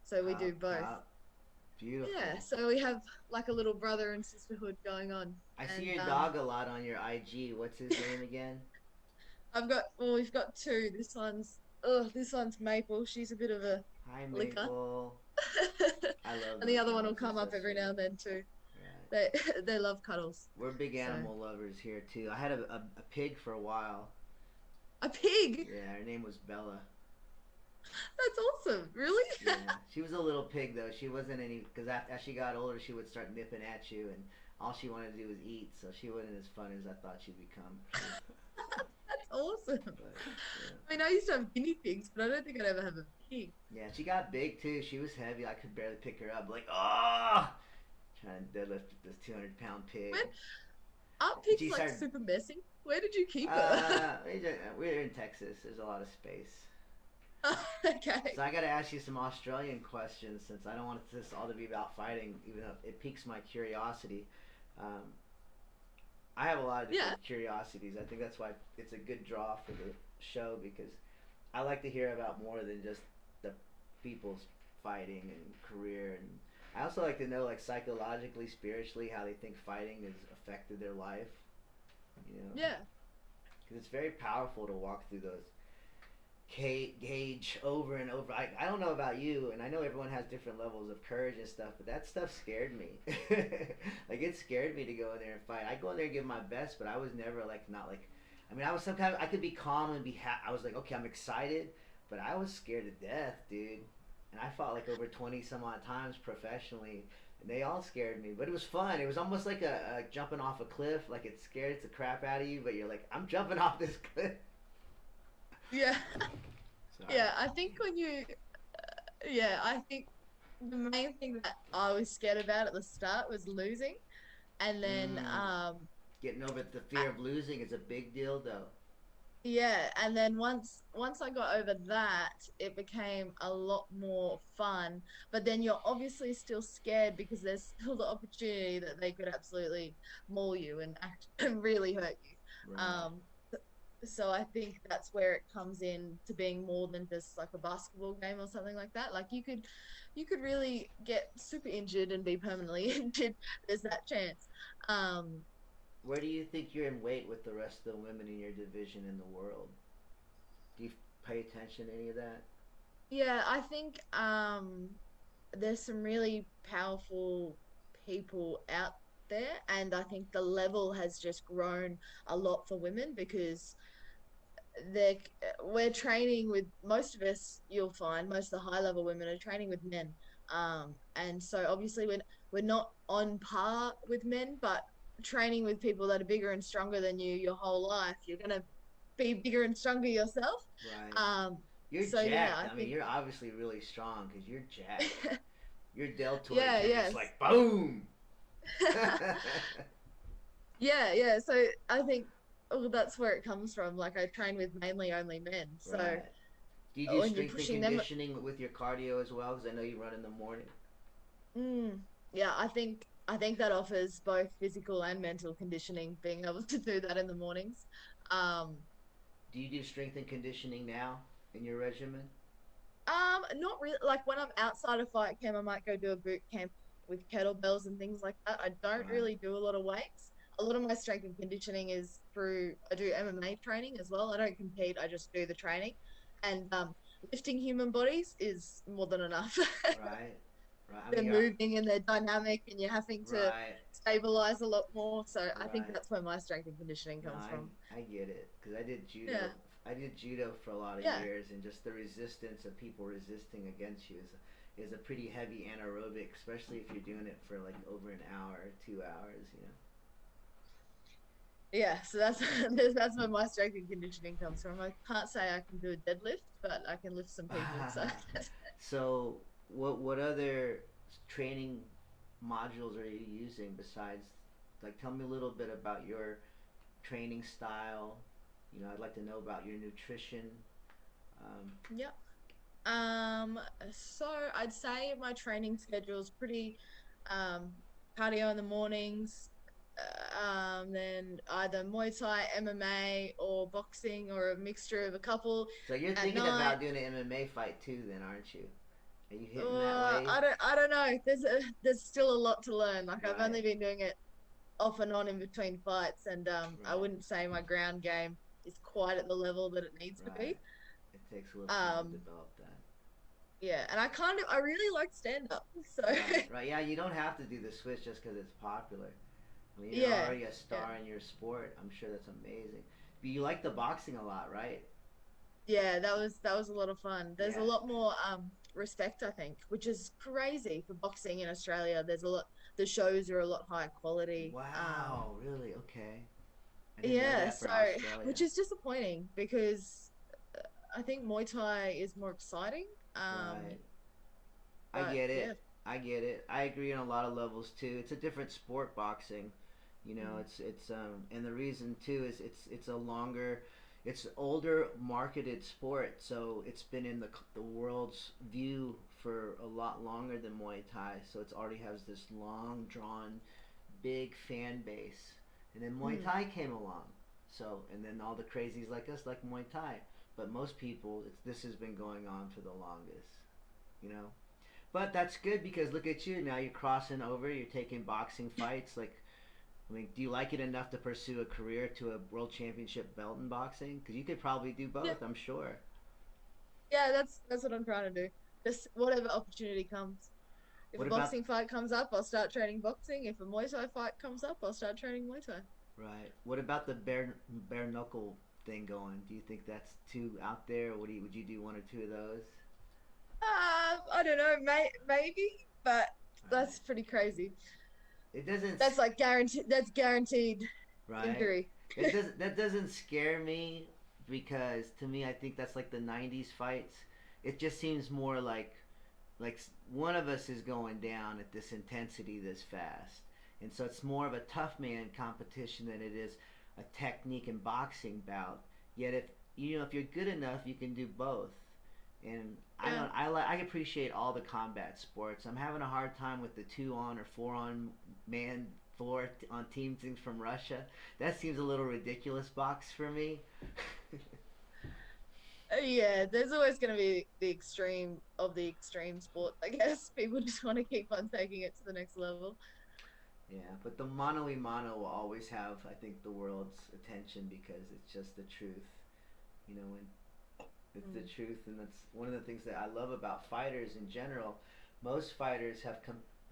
So we do cop, both. cop. Yeah, Beautiful. so we have like a little brother and sisterhood going on. I see And your dog a lot on your IG. What's his name again? we've got two. This one's Maple. She's a bit of a Hi, licker. Maple. I love And the those other one will dogs. They're come so up every now sweet. and then too. Right. They love cuddles. We're big So animal lovers here too. I had a pig for a while. a pig. Yeah, her name was Bella. That's awesome. Really? Yeah, she was a little pig though. She wasn't any because as she got older, she would start nipping at you, and all she wanted to do was eat. So she wasn't as fun as I thought she'd become. That's awesome. But yeah, I mean, I used to have guinea pigs, but I don't think I'd ever have a pig. yeah, she got big too. She was heavy. I could barely pick her up. Like, oh, trying to deadlift this 200-pound pig. When aren't And pigs she like started. super messy? Where did you keep her? We're in Texas. There's a lot of space. Okay. So I got to ask you some Australian questions since I don't want this all to be about fighting, even though it piques my curiosity. Um, I have a lot of Yeah. different curiosities. I think that's why it's a good draw for the show because I like to hear about more than just the people's fighting and career, and I also like to know like psychologically, spiritually how they think fighting has affected their life. You know, Yeah. because it's very powerful to walk through those gauge over and over. I don't know about you, and I know everyone has different levels of courage and stuff, but that stuff scared me. Like it scared me to go in there and fight. I go in there and give my best, but I was never like not like. I mean, I was sometimes I could be calm and be. I was like, okay, I'm excited, but I was scared to death, dude. And I fought like over 20 some odd times professionally, and they all scared me. But it was fun. It was almost like a jumping off a cliff. Like it scares the crap out of you, but you're like, I'm jumping off this cliff. Yeah. Sorry. Yeah. I think the main thing that I was scared about at the start was losing, and then Mm. Getting over the I, fear of losing is a big deal, though. yeah, and then once I got over that, it became a lot more fun. But then you're obviously still scared because there's still the opportunity that they could absolutely maul you and act and really hurt you. Right. Um, so I think that's where it comes in to being more than just like a basketball game or something like that. Like you could really get super injured and be permanently injured. There's that chance. Um, Where do you think you're in weight with the rest of the women in your division in the world? Do you pay attention to any of that? yeah, I think there's some really powerful people out there, and I think the level has just grown a lot for women because they're we're training with most of us. You'll find most of the high level women are training with men, and so obviously we're not on par with men, but training with people that are bigger and stronger than you your whole life, you're gonna be bigger and stronger yourself. Right. Um, You're so yeah, jacked. I I mean, think you're obviously really strong because you're jacked. Your deltoids yeah, are just yes. like boom. Yeah, yeah. So I think that's where it comes from. Like I train with mainly only men. So Right. Do you do when you're strength and pushing them, conditioning with your cardio as well? Because I know you run in the morning. mm, yeah, I think that offers both physical and mental conditioning, being able to do that in the mornings. Um, Do you do strength and conditioning now in your regimen? not really. Like when I'm outside of fight camp, I might go do a boot camp with kettlebells and things like that. I don't Right. really do a lot of weights. A lot of my strength and conditioning is through I do MMA training as well. I don't compete, I just do the training. And lifting human bodies is more than enough. Right. Right. I They're mean, moving and they're dynamic and you're having to right. stabilize a lot more. So I think Right. that's where my strength and conditioning No, comes from. I get it because I did judo. Yeah, I did judo for a lot of yeah, years, and just the resistance of people resisting against you is a pretty heavy anaerobic, especially if you're doing it for like over an hour or 2 hours. You know. yeah. So that's that's where my strength and conditioning comes from. I can't say I can do a deadlift, but I can lift some people. So So, what other training modules are you using besides, like, tell me a little bit about your training style. You know, I'd like to know about your nutrition. Um, yeah. Um, so I'd say my training schedule is pretty um cardio in the mornings, then either Muay Thai, MMA, or boxing, or a mixture of a couple so you're at thinking night. about doing an MMA fight too, then, aren't you? Are you hitting that way? I don't know. There's still a lot to learn. Like I've Right, only been doing it off and on in between fights, and I right, wouldn't say my ground game is quite at the level that it needs to be. right. It takes a little time to Um, develop that. yeah, and I really like stand up. So Right, right. Yeah, you don't have to do the switch just because it's popular. I mean, you're yeah, already a yeah, star in your sport. I'm sure that's amazing. But you like the boxing a lot, right? yeah. That was a lot of fun. There's a Yeah. lot more respect, I think, which is crazy for boxing in Australia. There's a lot. The shows are a lot higher quality. Wow, really? Okay. I didn't know Yeah, that so for Australia. which is disappointing because I think Muay Thai is more exciting. Right. I But get yeah. it. I get it. I agree on a lot of levels too. It's a different sport, boxing. You know, Mm, it's and the reason too is it's a longer, it's older marketed sport, so it's been in the world's view for a lot longer than Muay Thai. So it's already has this long drawn, big fan base, and then Muay mm. Thai came along. So and then all the crazies like us like Muay Thai, but most people, this has been going on for the longest. You know. But that's good because look at you now. You're crossing over. You're taking boxing fights. Like, I mean, do you like it enough to pursue a career to a world championship belt in boxing? Because you could probably do Yeah, both. I'm sure. yeah, that's what I'm trying to do. Just whatever opportunity comes. If What a about boxing fight comes up, I'll start training boxing. If a Muay Thai fight comes up, I'll start training Muay Thai. right? What about the bare knuckle thing going? Do you think that's too out there? Or would you do one or two of those? I don't know, maybe, but Right. that's pretty crazy. It doesn't. That's like guaranteed. That's guaranteed Right. injury. That doesn't scare me because to me I think that's like the '90s fights. It just seems more like one of us is going down at this intensity this fast, and so it's more of a tough man competition than it is a technique and boxing bout. Yet if if you're good enough, you can do both. And I Yeah. don't I appreciate all the combat sports. I'm having a hard time with the 2 on or 4 on man floor on team things from Russia. That seems a little ridiculous box for me. Yeah, there's always going to be the extreme of the extreme sport, I guess. People just want to keep on taking it to the next level. Yeah, but the mano a mano will always have, I think, the world's attention because it's just the truth. And it's the Mm, truth, and that's one of the things that I love about fighters in general. Most fighters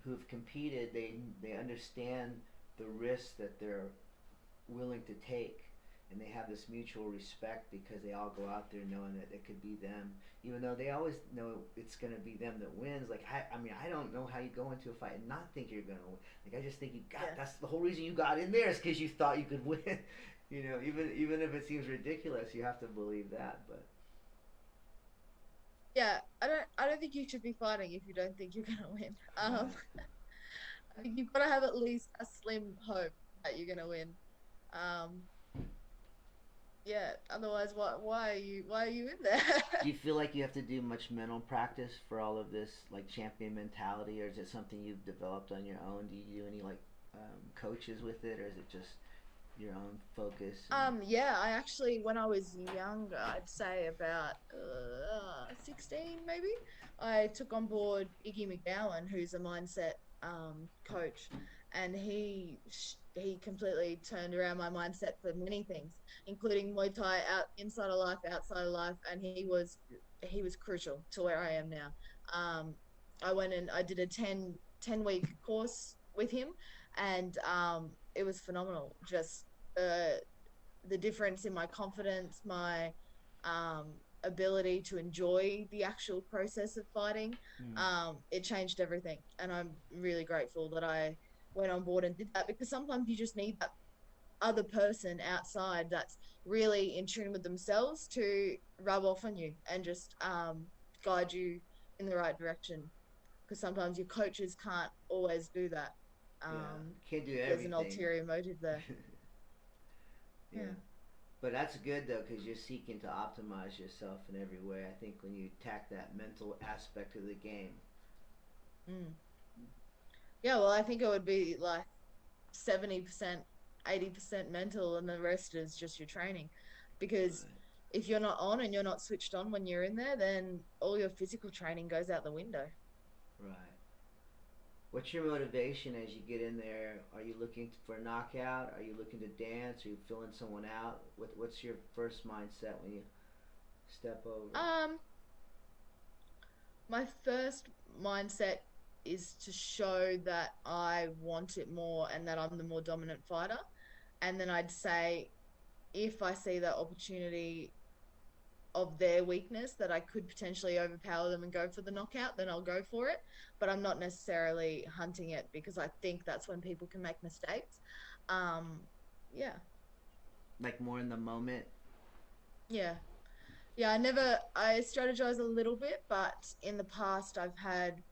who've competed, they understand the risks that they're willing to take, and they have this mutual respect because they all go out there knowing that it could be them, even though they always know it's going to be them that wins. Like I mean, I don't know how you go into a fight and not think you're going to win. Like I just think you got yeah. that's the whole reason you got in there is because you thought you could win. Even if it seems ridiculous, you have to believe that. But Yeah, I don't think you should be fighting if you don't think you're going to win. right, I think you've got to have at least a slim hope that you're going to win. Um, yeah, otherwise why are you in there? do you feel like you have to do much mental practice for all of this, like champion mentality, or is it something you've developed on your own? Do you do any like coaches with it, or is it just your own focus? Yeah, I actually, when I was younger, I'd say about 16 maybe, I took on board Iggy McGowan, who's a mindset coach, and he completely turned around my mindset for many things, including Muay Thai, out inside of life, outside of life, and he was crucial to where I am now. I went and I did a ten week course with him, and it was phenomenal. Just uh, the difference in my confidence, my um, ability to enjoy the actual process of fighting. Mm. It changed everything, and I'm really grateful that I went on board and did that, because sometimes you just need that other person outside that's really in tune with themselves to rub off on you and just guide you in the right direction, because sometimes your coaches can't always do that. Yeah, um, can't do there's an everything. ulterior motive there. Yeah. Yeah. But that's good though, because you're seeking to optimize yourself in every way. I think when you attack that mental aspect of the game. Mm. Yeah, well, I think it would be like 70%, 80% mental, and the rest is just your training. Because Right. if you're not on and you're not switched on when you're in there, then all your physical training goes out the window. Right. What's your motivation as you get in there? Are you looking for a knockout? Are you looking to dance? Are you filling someone out? What's your first mindset when you step over? Um, my first mindset is to show that I want it more and that I'm the more dominant fighter. And then I'd say, if I see that opportunity of their weakness that I could potentially overpower them and go for the knockout, then I'll go for it. But I'm not necessarily hunting it, because I think that's when people can make mistakes. Um, yeah, Like more in the moment? yeah, yeah. I strategize a little bit, but in the past, I've had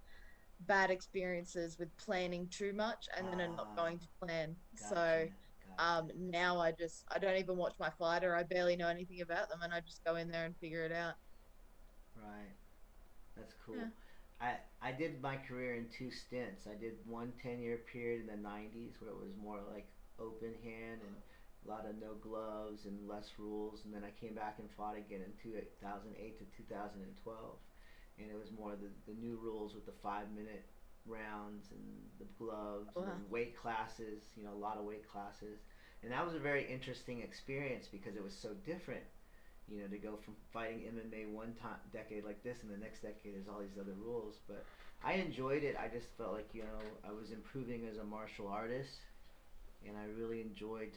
bad experiences with planning too much and then not Ah, going to plan. gotcha, So gotcha. now I don't even watch my fighter. I barely know anything about them, and I just go in there and figure it out. Right. That's Yeah. cool. I did my career in two stints. I did one 10-year period in the 90s where it was more like open hand and a lot of no gloves and less rules. And then I came back and fought again in 2008 to 2012. And it was more the new rules with the 5 minute rounds and the gloves and Wow. then weight classes, a lot of weight classes. And that was a very interesting experience because it was so different, to go from fighting MMA one time decade like this and the next decade there's all these other rules. But I enjoyed it. I just felt like I was improving as a martial artist, and I really enjoyed.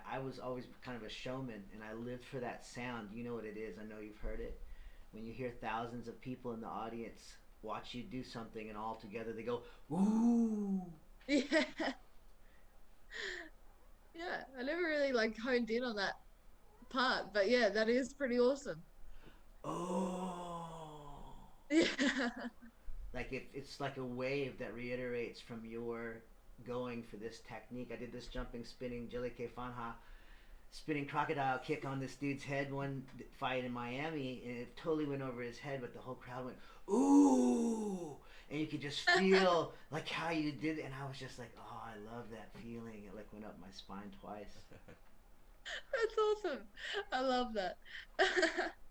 I was always kind of a showman, and I lived for that sound. You know what it is? I know you've heard it. When you hear thousands of people in the audience watch you do something, and all together they go, "Ooh!" Yeah. Yeah. I never really like honed in on that part, but yeah, that is pretty awesome. Oh. Yeah. Like it's like a wave that reiterates from your going for this technique. I did this jumping, spinning, Jelike Fanha, spinning crocodile kick on this dude's head one fight in Miami, and it totally went over his head, but the whole crowd went, ooh! And you could just feel like how you did it, and I was just like, oh, I love that feeling. It like went up my spine twice. That's awesome. I love that.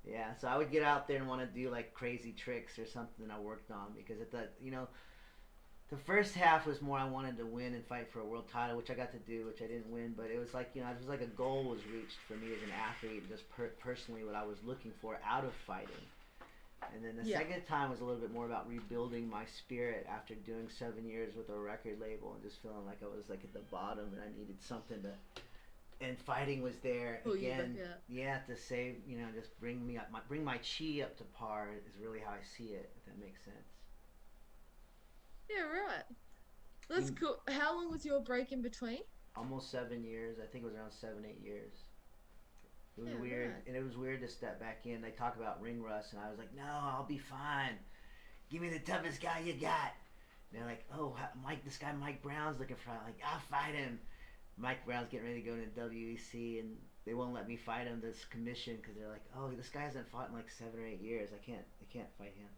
Yeah, so I would get out there and want to do like crazy tricks or something I worked on because at the first half was more I wanted to win and fight for a world title, which I got to do, which I didn't win, but it was like it was like a goal was reached for me as an athlete, just personally what I was looking for out of fighting. And then the Yeah. second time was a little bit more about rebuilding my spirit after doing 7 years with a record label and just feeling like I was like at the bottom and I needed something to. And fighting was there Pull you back again. out. Yeah, to save, just bring me up, bring my chi up to par is really how I see it. If that makes sense. Yeah, right. That's You, cool. How long was your break in between? almost 7 years. I think it was around 7, 8 years. It was Yeah, weird, right. and it was weird to step back in. They talk about ring rust, and I was like, "No, I'll be fine. Give me the toughest guy you got." And they're like, "Oh, Mike, this guy Mike Brown's looking for." I'm like, "I'll fight him." Mike Brown's getting ready to go to WEC, and they won't let me fight him this commission because they're like, "Oh, this guy hasn't fought in like 7 or 8 years. I can't fight him."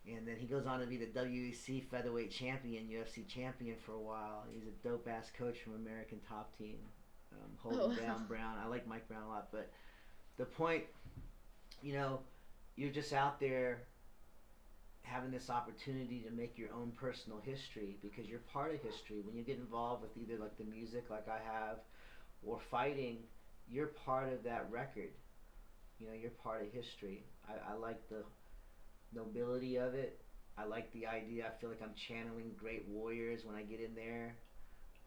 And then he goes on to be the WEC featherweight champion, UFC champion for a while. He's a dope ass coach from American Top Team, Oh, holding wow. down Brown. I like Mike Brown a lot, but the point, you know, you're just out there having this opportunity to make your own personal history because you're part of history. When you get involved with either like the music, like I have, or fighting, you're part of that record. You're part of history. I like the nobility of it. I like the idea. I feel like I'm channeling great warriors when I get in there.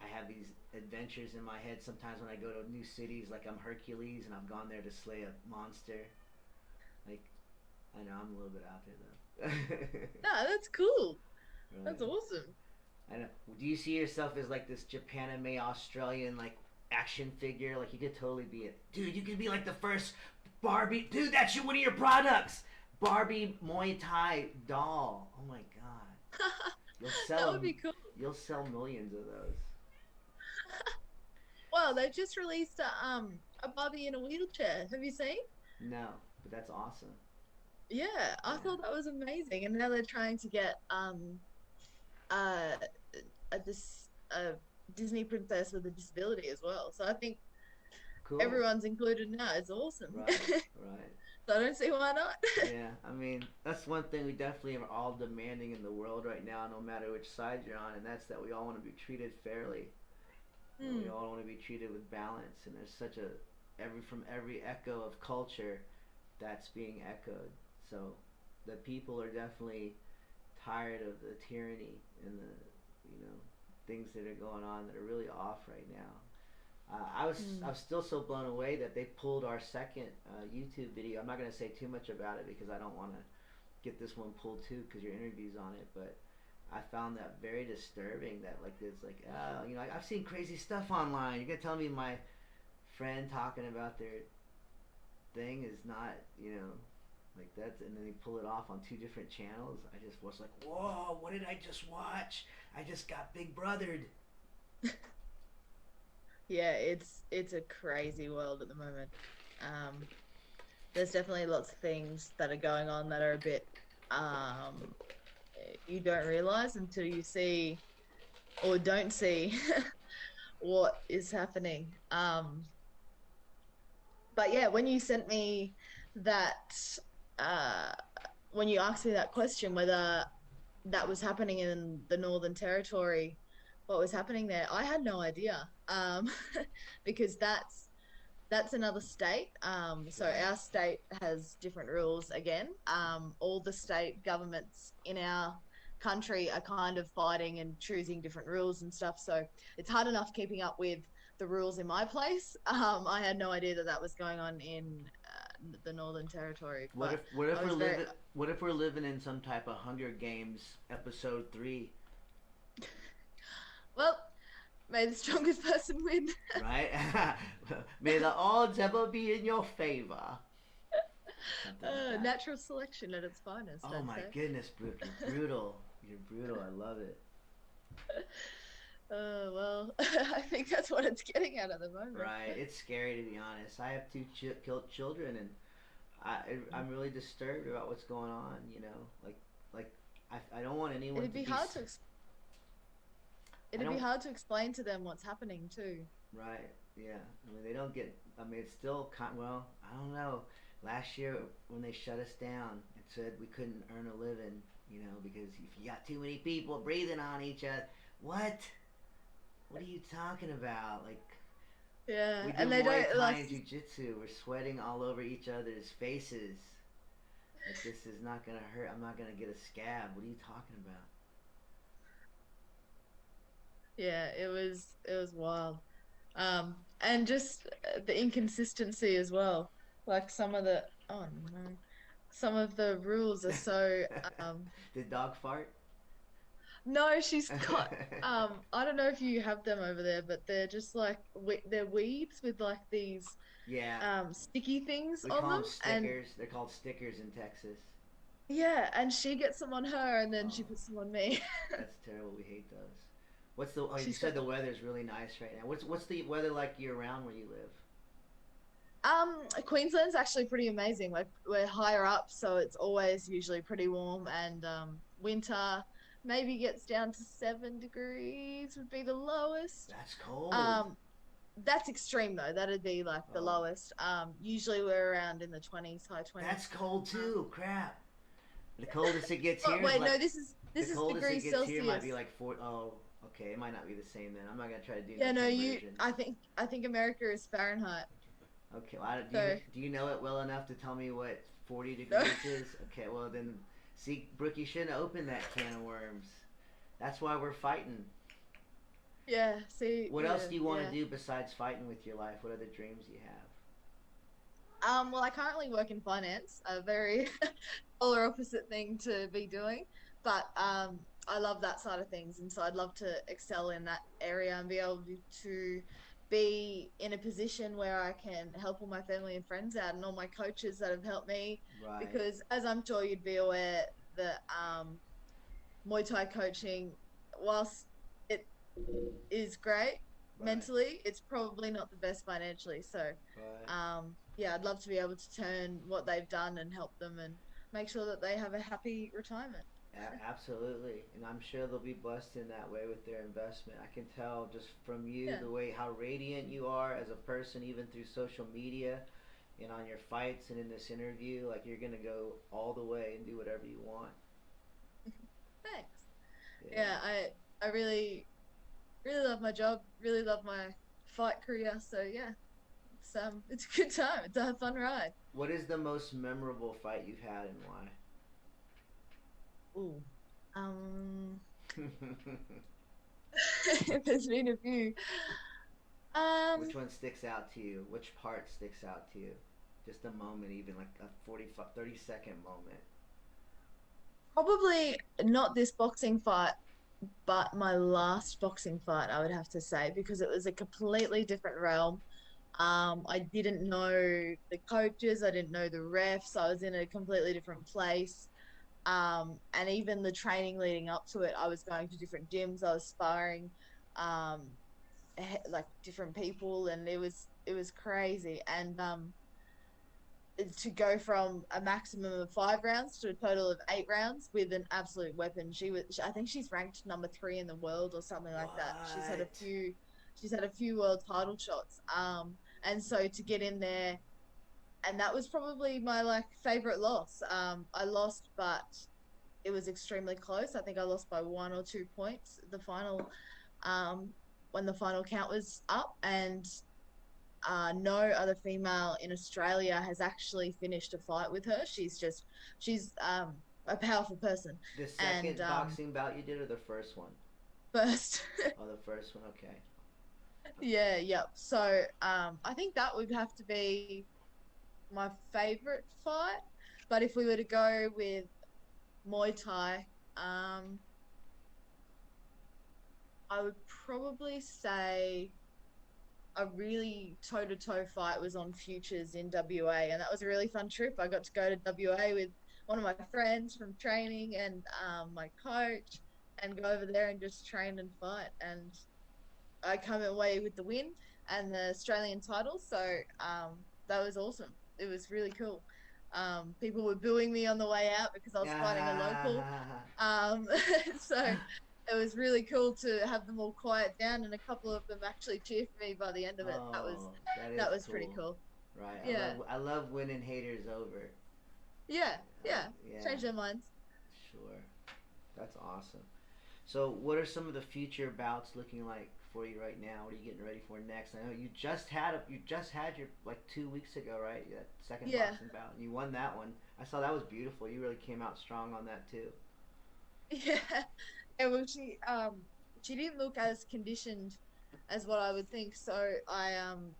I have these adventures in my head sometimes when I go to new cities, like I'm Hercules and I've gone there to slay a monster. Like, I know I'm a little bit out there though. No, that's cool. Right. That's awesome. I know. Do you see yourself as like this Japanime Australian like action figure? Like you could totally be it, dude. You could be like the first Barbie, dude. That's one of your products, Barbie Muay Thai doll. Oh my god, you'll sell. That would be cool. You'll sell millions of those. Well, they just released a Barbie in a wheelchair. Have you seen? No, but that's awesome. Yeah, I Yeah. thought that was amazing. And now they're trying to get uh a Disney princess with a disability as well. So I think Cool. everyone's included now. It's awesome. Right. Right. So I don't see why not. Yeah, I mean, that's one thing we definitely are all demanding in the world right now, no matter which side you're on, and that's that we all want to be treated fairly. We all want to be treated with balance, and there's such a from every echo of culture that's being echoed. So the people are definitely tired of the tyranny and the things that are going on that are really off right now. I was still so blown away that they pulled our second YouTube video. I'm not going to say too much about it because I don't want to get this one pulled too because your interview's on it, but I found that very disturbing that like it's like I've seen crazy stuff online. You're gonna tell me my friend talking about their thing is not like that, and then they pull it off on two different channels. I just was like, whoa, what did I just watch? I just got big brothered. Yeah, it's a crazy world at the moment. There's definitely lots of things that are going on that are a bit you don't realize until you see or don't see what is happening. But yeah, when you sent me that, when you asked me that question, whether that was happening in the Northern Territory, what was happening there, I had no idea, because that's another state. So our state has different rules again. All the state governments in our country are kind of fighting and choosing different rules and stuff. So it's hard enough keeping up with the rules in my place. I had no idea that was going on in the Northern Territory. What if we're living in some type of Hunger Games episode 3? Well, may the strongest person win. Right? May the odds ever be in your favor. Like natural selection at its finest. Oh my goodness, Brooke, you're brutal. You're brutal. I love it. Well, I think that's what it's getting at the moment. Right. It's scary to be honest. I have 2 children, and I'm really disturbed about what's going on. I don't want anyone. It'd be hard to. It'd be hard to explain to them what's happening too. Right. Yeah. I mean, they don't get. I mean, it's still well. I don't know. Last year when they shut us down, it said we couldn't earn a living. Because if you got too many people breathing on each other, what? What are you talking about? Like. Yeah. We do and they Muay don't Thai like. and Jiu-Jitsu. We're sweating all over each other's faces. Like, this is not gonna hurt. I'm not gonna get a scab. What are you talking about? Yeah, it was wild, and just the inconsistency as well. Like some of the some of the rules are so. Did dog fart? No, she's got. I don't know if you have them over there, but they're just like they're weeds with like these. Yeah. Sticky things We on call them. them stickers. They're called stickers in Texas. Yeah, and she gets them on her, and then she puts them on me. That's terrible. We hate those. What's the? Oh, you said the weather's really nice right now. What's the weather like year round where you live? Queensland's actually pretty amazing. We're higher up, so it's always usually pretty warm, and winter maybe gets down to 7 degrees would be the lowest. That's cold. That's extreme though. That'd be like the lowest. Usually we're around in the 20s, high 20s. That's cold too. Crap. The coldest it gets here. Wait, is like, no, this is degrees Celsius. Here might be like 4. Oh, okay. It might not be the same then. I'm not gonna try to do. Yeah, no, I think America is Fahrenheit. Okay. Well, do you know it well enough to tell me what 40 degrees is? Okay. Well then, see, Brooke, you shouldn't open that can of worms. That's why we're fighting. Yeah, see, What else yeah, do you want to yeah. do besides fighting with your life? What other dreams do you have? Well, I currently work in finance, a very polar opposite thing to be doing, but I love that side of things, and so I'd love to excel in that area and be able to be in a position where I can help all my family and friends out and all my coaches that have helped me, Right, because as I'm sure you'd be aware, that Muay Thai coaching, whilst it is great right, mentally, it's probably not the best financially. So, right. yeah, I'd love to be able to turn what they've done and help them and make sure that they have a happy retirement. Absolutely, and I'm sure they'll be blessed in that way with their investment. I can tell just from you Yeah. the way how radiant you are as a person, even through social media and on your fights and in this interview. Like you're gonna go all the way and do whatever you want. Thanks. Yeah. Yeah, I really love my job, really love my fight career. So yeah, it's a good time. It's a fun ride. What is the most memorable fight you've had and Ooh. Um, why? there's been a few. Which Um, one sticks out to you? Which part sticks out to you? Just a moment, even like a 45, 30-second moment. Probably not this boxing fight, but my last boxing fight, I would have to say, because it was a completely different realm. I didn't know the coaches, I didn't know the refs, I was in a completely different place. And even the training leading up to it, I was going to different gyms, I was sparring, um, like different people, and it was crazy. And to go from a maximum of 5 rounds to a total of 8 rounds with an absolute weapon. I think she's ranked number 3 in the world or something like that. What? She's had a few world title shots. And so to get in there, and that was probably my like favorite loss. I lost, but it was extremely close. I think I lost by 1 or 2 points. Um, when the final count was up, and no other female in Australia has actually finished a fight with her. She's a powerful person. The And second boxing bout you did, or the first one? first, Oh, the first one. Okay. yeah, yep. So I think that would have to be my favorite fight. But if we were to go with Muay Thai, um, I would probably say a really toe to toe fight was on Futures in WA, and that was a really fun trip. I got to go to WA with one of my friends from training and my coach, and go over there and just train and fight. And I come away with the win and the Australian title, so that was awesome. It was really cool. People were booing me on the way out because I was fighting a local. Ah, Um, so it was really cool to have them all quiet down, and a couple of them actually cheered for me by the end of it. That was oh, that is that was pretty cool. cool. Right. Yeah, I love winning haters over. yeah, yeah. Yeah. Change their minds. Sure. That's awesome. So, what are some of the future bouts looking like for you right now? What are you getting ready for next? I know you just had your like 2 weeks ago, right? That second Yeah, boxing bout, and you won that one. I saw that was beautiful. You really came out strong on that too. yeah. Yeah, well, she didn't look as conditioned as what I would think, so I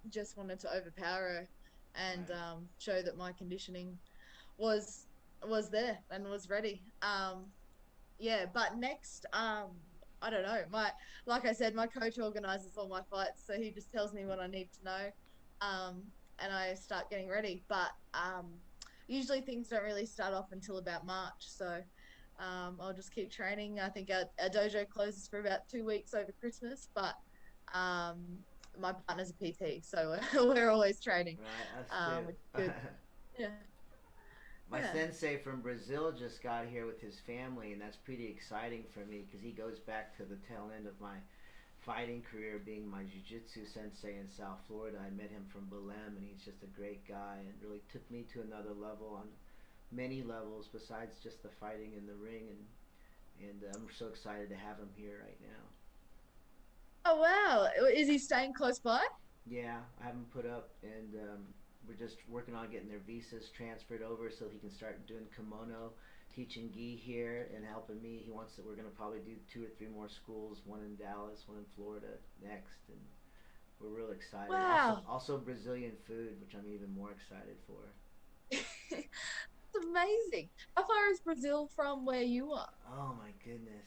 just wanted to overpower her and Right. show that my conditioning was was there and was ready. Yeah, but next, I don't know. Like I said, my coach organizes all my fights, so he just tells me what I need to know, um, and I start getting ready. But usually things don't really start off until about March, so I'll just keep training. I think our dojo closes for about 2 weeks over Christmas, but um, my partner's a PT, so we're always training, Right. Us which is too. good. Yeah, My yeah, sensei from Brazil just got here with his family, and that's pretty exciting for me because he goes back to the tail end of my fighting career being my jiu-jitsu sensei in South Florida. I met him from Belém, and he's just a great guy and really took me to another level on many levels besides just the fighting in the ring, and I'm so excited to have him here right now. Oh wow, is he staying close by? Yeah, I have him put up, and we're just working on getting their visas transferred over so he can start doing kimono teaching gi here and helping me. He wants that we're gonna probably do 2 or 3 more schools, one in Dallas, one in Florida next, and we're real excited. Wow. Also Brazilian food, which I'm even more excited for. That's amazing. How far is Brazil from where you are? Oh my goodness,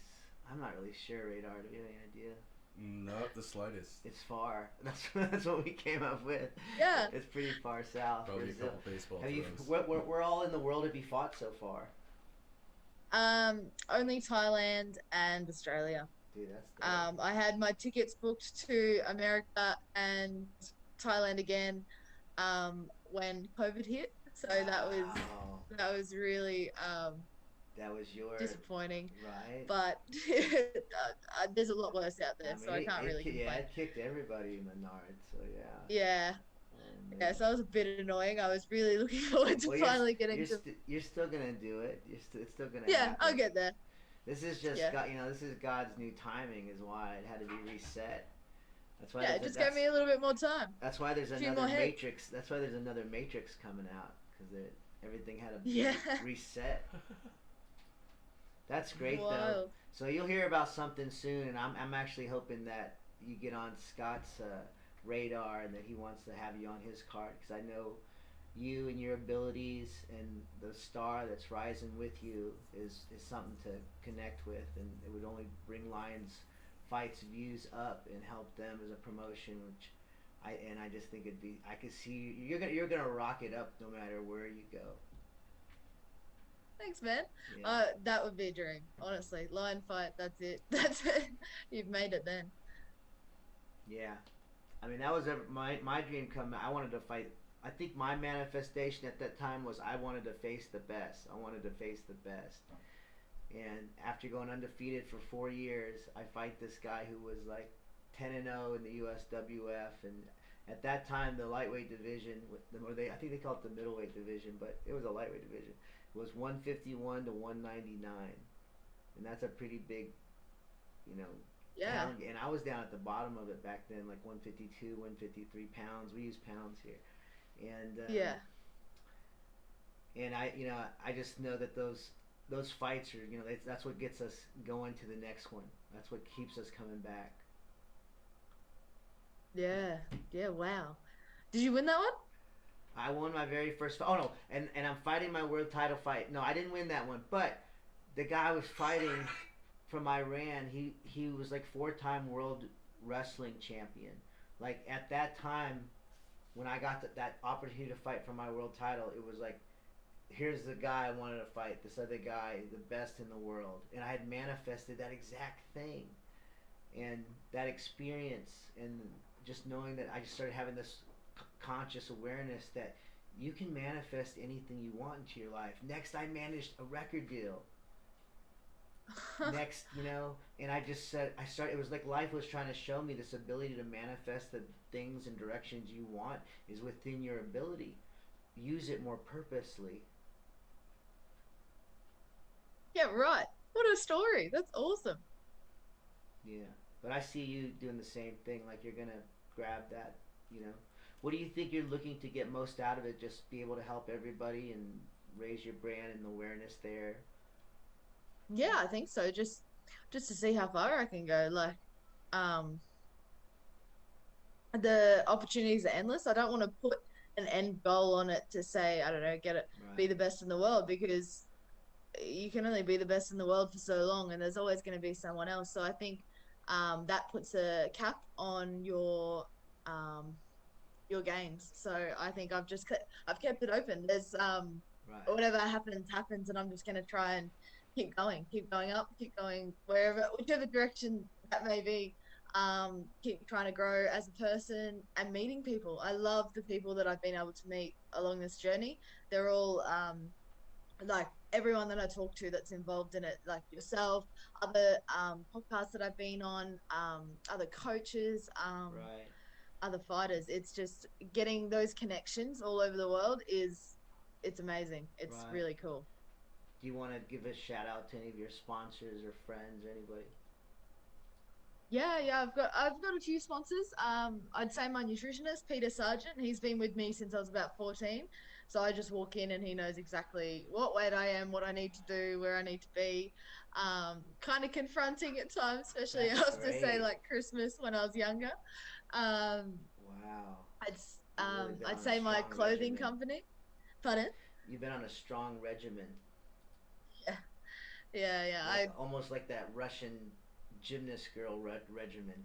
I'm not really sure, Radar. Do you have any idea? Not the slightest. It's far. That's what we came up with. Yeah. It's pretty far south. Probably Brazil. a couple baseball Have you? throws. Where all in the world have you fought so far? Only Thailand and Australia. Dude, that's dope. I had my tickets booked to America and Thailand again, when COVID hit. So Wow. that was really That was your disappointing. right. But there's a lot worse out there, so I can't really complain. Yeah, it kicked everybody in the nard. So yeah. Yeah. Oh, Yeah, man. so that was a bit annoying. I was really looking forward to Well, finally getting to. You're still gonna do it. It's still gonna Yeah, happen. I'll get there. This is just Yeah. God, this is God's new timing. Is why it had to be reset. That's why. Yeah, it just gave me a little bit more time. That's why there's A few another more hits. Matrix. That's why there's another Matrix coming out because everything had to Yeah. reset. That's great though. Wild. So you'll hear about something soon, and I'm actually hoping that you get on Scott's radar and that he wants to have you on his card because I know you and your abilities and the star that's rising with you is something to connect with, and it would only bring Lions Fights views up and help them as a promotion, which I just think I could see you're gonna rock it up no matter where you go. Thanks, man. Yeah. That would be a dream, honestly. Lion fight, that's it. That's it. You've made it then. Yeah, I mean that was my dream come. I wanted to fight. I think my manifestation at that time was I wanted to face the best. I wanted to face the best. And after going undefeated for 4 years, I fight this guy who was like 10-0 in the USWF, and at that time the lightweight division, I think they call it the middleweight division, but it was a lightweight division, was 151 to 199, and that's a pretty big, Yeah. pound. And I was down at the bottom of it back then, like 152, 153 pounds. We use pounds here, and Yeah. and I just know that those fights are, that's what gets us going to the next one. That's what keeps us coming back. Yeah. Yeah. Wow. Did you win that one? I won my very first. Oh no, and I'm fighting my world title fight. No, I didn't win that one, but the guy I was fighting from Iran, he was like 4-time world wrestling champion. Like at that time, when I got that opportunity to fight for my world title, it was like, here's the guy I wanted to fight, this other guy, the best in the world. And I had manifested that exact thing. And that experience, and just knowing that I just started having this conscious awareness that you can manifest anything you want into your life. Next, I managed a record deal. Next, and I just said, it was like life was trying to show me this ability to manifest the things and directions you want is within your ability. Use it more purposely. Yeah, right. What a story. That's awesome. Yeah, but I see you doing the same thing. Like you're gonna grab that. What do you think you're looking to get most out of it? Just be able to help everybody and raise your brand and awareness there. Yeah, I think so. Just to see how far I can go. Like, the opportunities are endless. I don't want to put an end goal on it to say, I don't know, be the best in the world, because you can only be the best in the world for so long, and there's always going to be someone else. So I think that puts a cap on your gains. So I think I've kept it open. There's whatever happens, and I'm just going to try and keep going up, keep going whichever direction that may be. Keep trying to grow as a person and meeting people. I love the people that I've been able to meet along this journey. They're all like everyone that I talk to that's involved in it, like yourself, other podcasts that I've been on, other coaches, other fighters. It's just getting those connections all over the world it's amazing. It's really cool. Do you want to give a shout out to any of your sponsors or friends or anybody? Yeah. I've got a few sponsors. I'd say my nutritionist, Peter Sargent, he's been with me since I was about 14. So I just walk in and he knows exactly what weight I am, what I need to do, where I need to be. Kind of confronting at times, especially That's after say great. like Christmas when I was younger. Um, Wow. I'd You've really been I'd on a say my strong clothing regimen. company. Pardon? You've been on a strong regimen. Yeah, yeah. Like almost like that Russian gymnast girl regimen.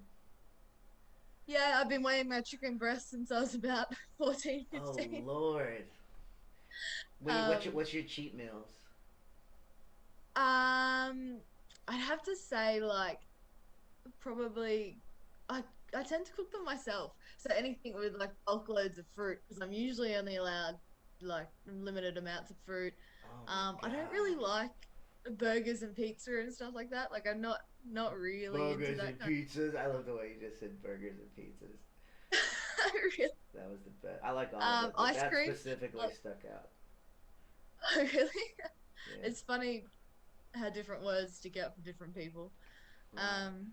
I've been weighing my chicken breast since I was about 14, Oh 15. Lord. Wait, Um, what's your cheat meals? I'd have to say like probably I I tend to cook them myself. So anything with like bulk loads of fruit because I'm usually only allowed like limited amounts of fruit. Oh my I don't really God. like burgers and pizza and stuff like that. Like I'm not really into Burgers that and kind pizzas. I love the way you just said burgers and pizzas. of really. That was the best. I like all of it, but Ice that cream. specifically Oh, stuck out. really? Yeah. It's funny how different words stick out for different people. Right. Um,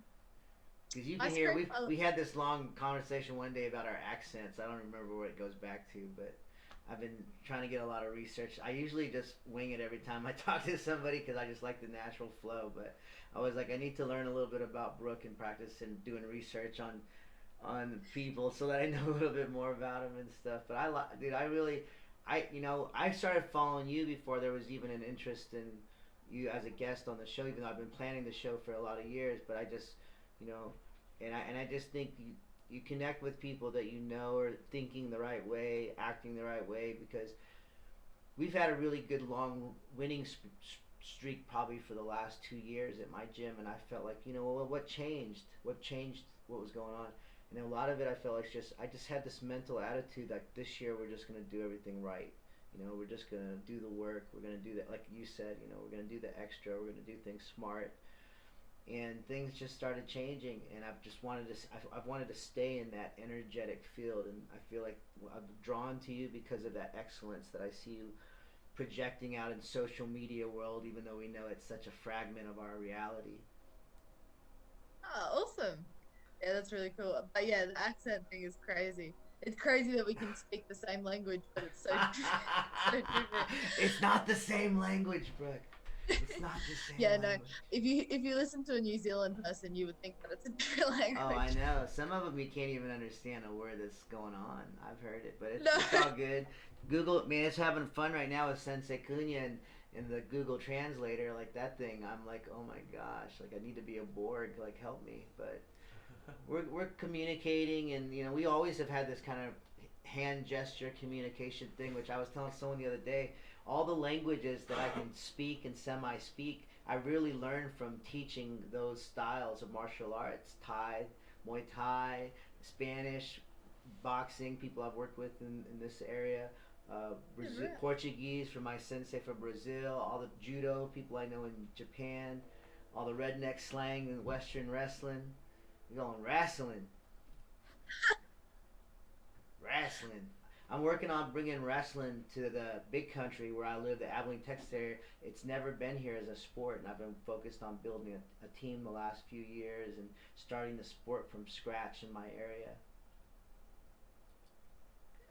Because you can Ice hear cream. we had this long conversation one day about our accents. I don't remember what it goes back to, but I've been trying to get a lot of research. I usually just wing it every time I talk to somebody because I just like the natural flow. But I was like, I need to learn a little bit about Brooke and practice and doing research on people so that I know a little bit more about them and stuff. But dude, I really, I started following you before there was even an interest in you as a guest on the show. Even though I've been planning the show for a lot of years, but I just, you know, and I just think you connect with people that you know are thinking the right way, acting the right way because we've had a really good long winning streak probably for the last 2 years at my gym, and I felt like well, what changed? What changed? What was going on? And a lot of it, I felt like I just had this mental attitude like this year we're just gonna do everything right. We're just gonna do the work. We're gonna do that, like you said. We're gonna do the extra. We're gonna do things smart, and things just started changing. And I've wanted to stay in that energetic field, and I feel like I'm drawn to you because of that excellence that I see you projecting out in social media world, even though we know it's such a fragment of our reality. Oh, awesome. Yeah, that's really cool. But yeah, the accent thing is crazy. It's crazy that we can speak the same language, but it's so so different. It's not the same language, Brooke. It's not the same Yeah, no. language. If you listen to a New Zealand person, you would think that it's a different Oh, I language. know. Some of them you can't even understand a word that's going on. I've heard it, but No. it's all good. Google, man, it's having fun right now with Sensei Cunha and the Google Translator, like that thing. I'm like, oh my gosh, like I need to be a Borg, like help me. But we're communicating, and we always have had this kind of hand gesture communication thing, which I was telling someone the other day. All the languages that I can speak and semi speak, I really learned from teaching those styles of martial arts: Thai, Muay Thai, Spanish, boxing. People I've worked with in this area. Brazil, Right. Portuguese from my sensei from Brazil. All the judo people I know in Japan. All the redneck slang in Western wrestling. You're going wrestling. Wrestling. I'm working on bringing wrestling to the big country where I live, the Abilene, Texas area. It's never been here as a sport, and I've been focused on building a team the last few years and starting the sport from scratch in my area.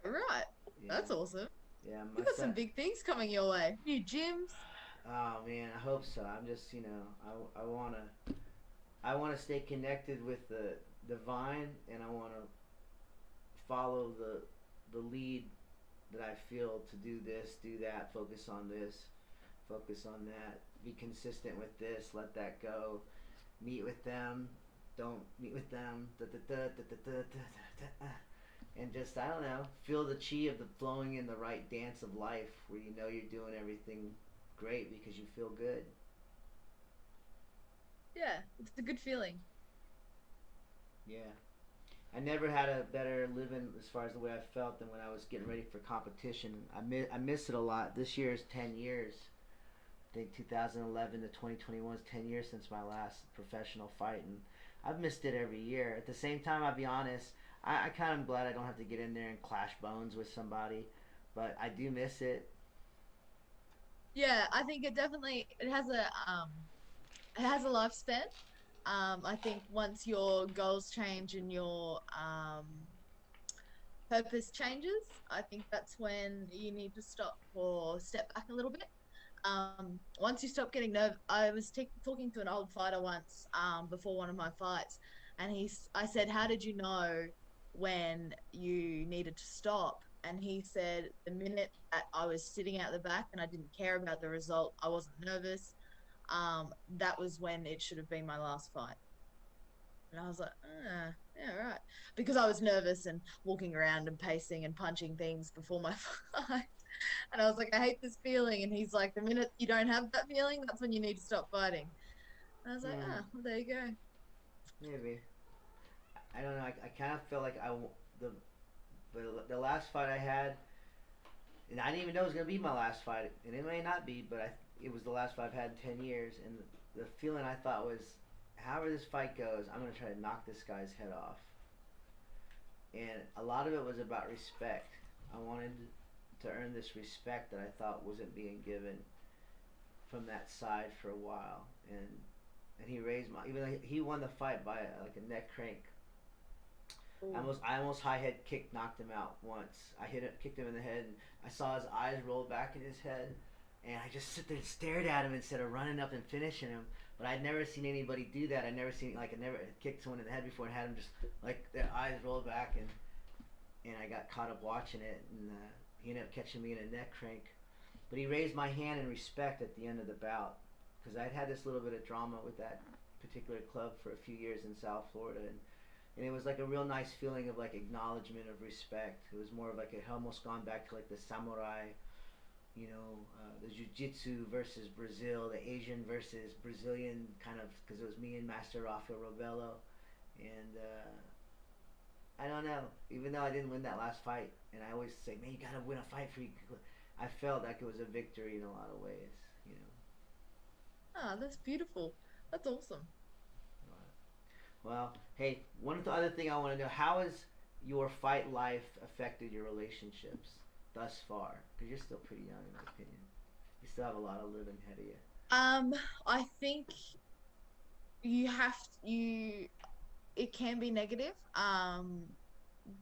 Right. Yeah, That's awesome. yeah. You got some big things coming your way. New gyms. Oh man, I hope so. I'm just, I wanna stay connected with the vine, and I wanna follow the lead that I feel to do this, do that, focus on that, be consistent with this, let that go, meet with them, don't meet with them, and just I don't know, feel the chi of the flowing in the right dance of life, where you're doing everything great because you feel good. Yeah, it's a good feeling. Yeah. I never had a better living as far as the way I felt than when I was getting ready for competition. I miss it a lot. This year is 10 years. I think 2011 to 2021 is 10 years since my last professional fight, and I've missed it every year. At the same time, I'll be honest, I kind of am glad I don't have to get in there and clash bones with somebody, but I do miss it. Yeah, I think it has a lifespan. I think once your goals change and your purpose changes, I think that's when you need to stop or step back a little bit. Once you stop getting nerve, I was talking to an old fighter once, before one of my fights, and I said, "How did you know when you needed to stop?" And he said, "The minute that I was sitting out the back and I didn't care about the result, I wasn't nervous. That was when it should have been my last fight." And I was like, yeah, right. Because I was nervous and walking around and pacing and punching things before my fight. And I was like, I hate this feeling. And he's like, the minute you don't have that feeling, that's when you need to stop fighting. And I was like, Mm, well, there you go. maybe. I don't know. I kind of feel like the the last fight I had, and I didn't even know it was gonna be my last fight, and it may not be, but it was the last fight I've had in 10 years, and the feeling I thought was, however this fight goes, I'm gonna try to knock this guy's head off, and a lot of it was about respect. I wanted to earn this respect that I thought wasn't being given from that side for a while, and he raised my, even though he won the fight by like a neck crank. I almost high head kick knocked him out once. I kicked him in the head, and I saw his eyes roll back in his head, and I just sit there and stared at him instead of running up and finishing him. But I'd never seen anybody do that. I'd never seen, like, I never kicked someone in the head before and had him just like their eyes roll back, and I got caught up watching it, and he ended up catching me in a neck crank. But he raised my hand in respect at the end of the bout, because I'd had this little bit of drama with that particular club for a few years in South Florida, and it was like a real nice feeling of like acknowledgement of respect. It was more of like it almost gone back to like the samurai, the jiu-jitsu versus Brazil, the Asian versus Brazilian kind of, because it was me and Master Rafael Robello, and I don't know. Even though I didn't win that last fight, and I always say, man, you gotta win a fight for you. I felt like it was a victory in a lot of ways. That's beautiful. That's awesome. Well, hey, one other thing I want to know: how has your fight life affected your relationships thus far? Because you're still pretty young, in my opinion. You still have a lot of living ahead of you. I think it can be negative,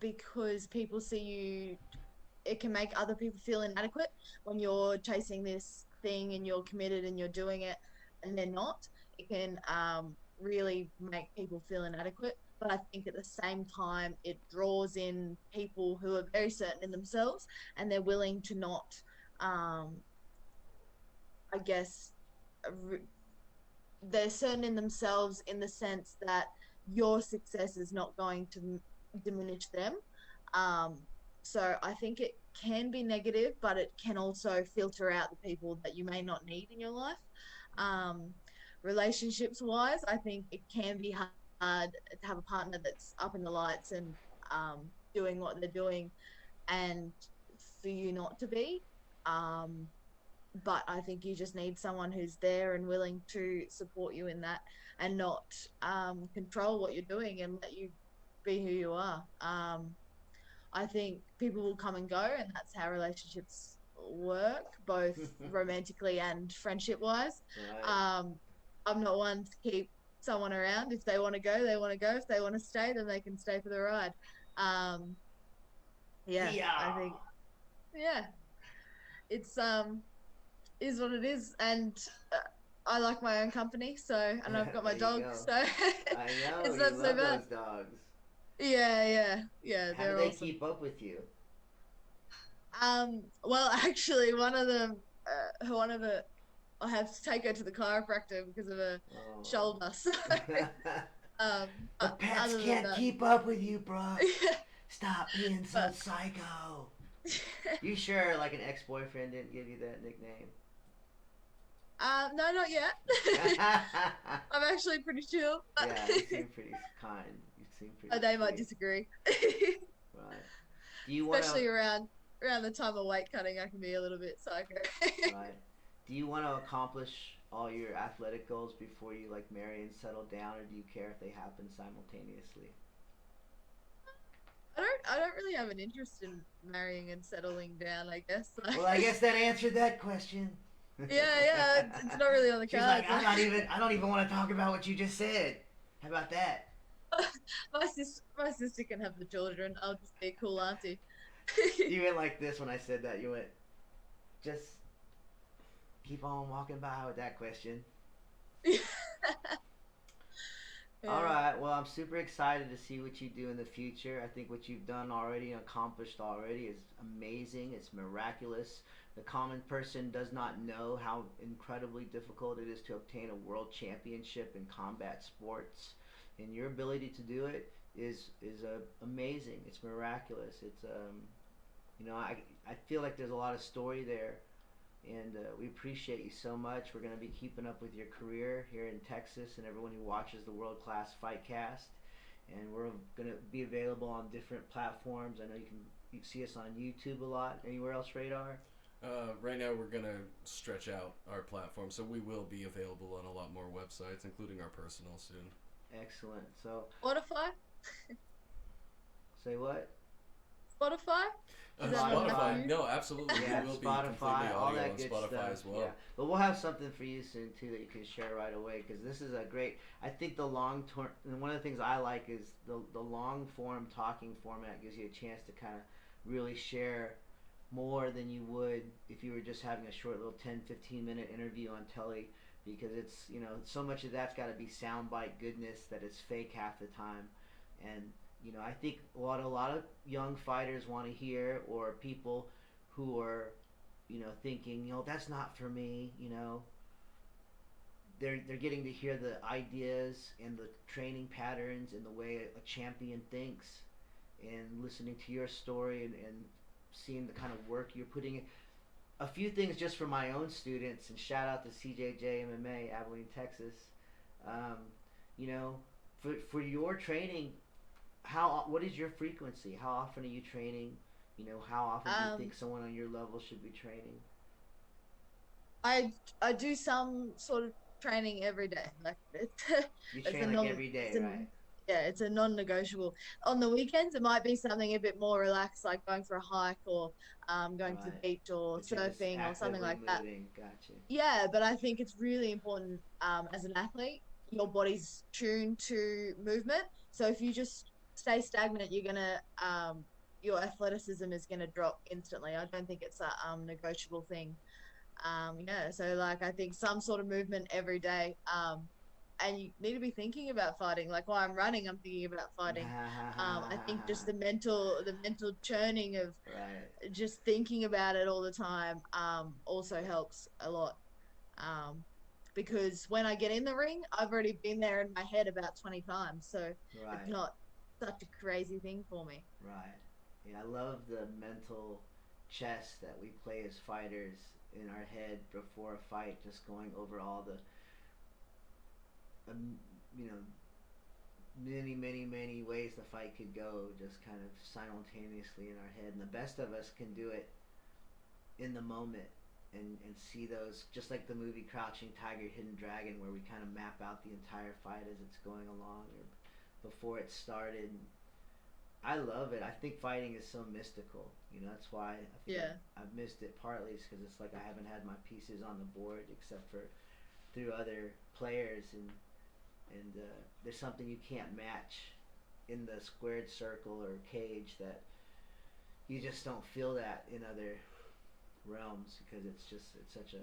because people see you, it can make other people feel inadequate when you're chasing this thing and you're committed and you're doing it and they're not. It can really make people feel inadequate. But I think at the same time, it draws in people who are very certain in themselves and they're willing to not, um, I guess, they're certain in themselves in the sense that your success is not going to diminish them. Um, so I think it can be negative, but it can also filter out the people that you may not need in your life. Um, Relationships wise, I think it can be hard to have a partner that's up in the lights and doing what they're doing, and for you not to be. Um, but I think you just need someone who's there and willing to support you in that and not control what you're doing and let you be who you are. I think people will come and go, and that's how relationships work, both romantically and friendship wise. Right. I'm not one to keep someone around. If they want to go, they want to go. If they want to stay, then they can stay for the ride. Um, yeah, I Yeah. think, yeah, it's is what it is, and I like my own company, so, and I've got my There you dog, go. so I know it's you not so love bad. those dogs. Yeah, How do they're they awesome. keep up with you? Well, actually, one of them, one of the, I have to take her to the chiropractor because of her Oh. shoulder. So, um, The pets other than can't that, keep up with you, Brooke. yeah, Stop being so but psycho. You sure, like, an ex-boyfriend didn't give you that nickname? no, not yet. I'm actually pretty chill, but Yeah, you seem pretty kind. You seem pretty they might sweet. disagree. Right. Do you want to, Especially around the time of weight cutting, I can be a little bit psycho. right. Do you want to accomplish all your athletic goals before you, like, marry and settle down, or do you care if they happen simultaneously? I don't really have an interest in marrying and settling down, I guess. Like, Well, I guess that answered that question. yeah, it's not really on the She's like, cards. I don't even want to talk about what you just said. How about that? My sister can have the children. I'll just be a cool auntie. You went like this when I said that. You went, just keep on walking by with that question. All Yeah. right. Well, I'm super excited to see what you do in the future. I think what you've done already and accomplished already is amazing. It's miraculous. The common person does not know how incredibly difficult it is to obtain a world championship in combat sports, and your ability to do it is amazing. It's miraculous. It's I feel like there's a lot of story there, and we appreciate you so much. We're going to be keeping up with your career here in Texas and everyone who watches the World Class Fightcast. And we're going to be available on different platforms. I know you can see us on YouTube a lot. Anywhere else, Radar? Right now, we're gonna stretch out our platform, so we will be available on a lot more websites, including our personal soon. Excellent. So, Spotify? say what? Spotify? Is that good enough for Spotify? you? No, absolutely. Yeah, We will be completely Spotify, all audio that on good Spotify stuff. as well. Yeah, but we'll have something for you soon too that you can share right away, because this is a great. I think the long term, and one of the things I like is the long form talking format gives you a chance to kind of really share more than you would if you were just having a short little 10-15 minute interview on telly, because it's, so much of that's got to be soundbite goodness that it's fake half the time. And I think what a lot of young fighters want to hear, or people who are thinking, that's not for me, they're getting to hear the ideas and the training patterns and the way a champion thinks, and listening to your story, and seeing the kind of work you're putting in. A few things just for my own students, and shout out to CJJ MMA, Abilene, Texas. Um, for your training, what is your frequency? How often are you training? How often do you Um, think someone on your level should be training? I do some sort of training every day. Like You it's train a like non every it's day, a right? yeah, it's a non-negotiable. On the weekends, it might be something a bit more relaxed, like going for a hike or going to the Right. beach or But you're just surfing or something actively like that. moving. Gotcha. Yeah, but I think it's really important as an athlete, your body's tuned to movement. So if you just stay stagnant, your athleticism is gonna drop instantly. I don't think it's a negotiable thing. Yeah, so like I think some sort of movement every day. And you need to be thinking about fighting. Like while I'm running, I'm thinking about fighting. I think just the mental churning of Right. just thinking about it all the time also helps a lot. Um, because when I get in the ring, I've already been there in my head about 20 times, so it's Right. not such a crazy thing for me. Right. Yeah, I love the mental chess that we play as fighters in our head before a fight, just going over all the, um, you know, many, many, many ways the fight could go, just kind of simultaneously in our head. And the best of us can do it in the moment, and see those, just like the movie Crouching Tiger, Hidden Dragon, where we kind of map out the entire fight as it's going along or before it started. I love it. I think fighting is so mystical. That's why I think Yeah. I've missed it, partly because it's like I haven't had my pieces on the board except for through other players, and there's something you can't match in the squared circle or cage that you just don't feel that in other realms, because it's such a,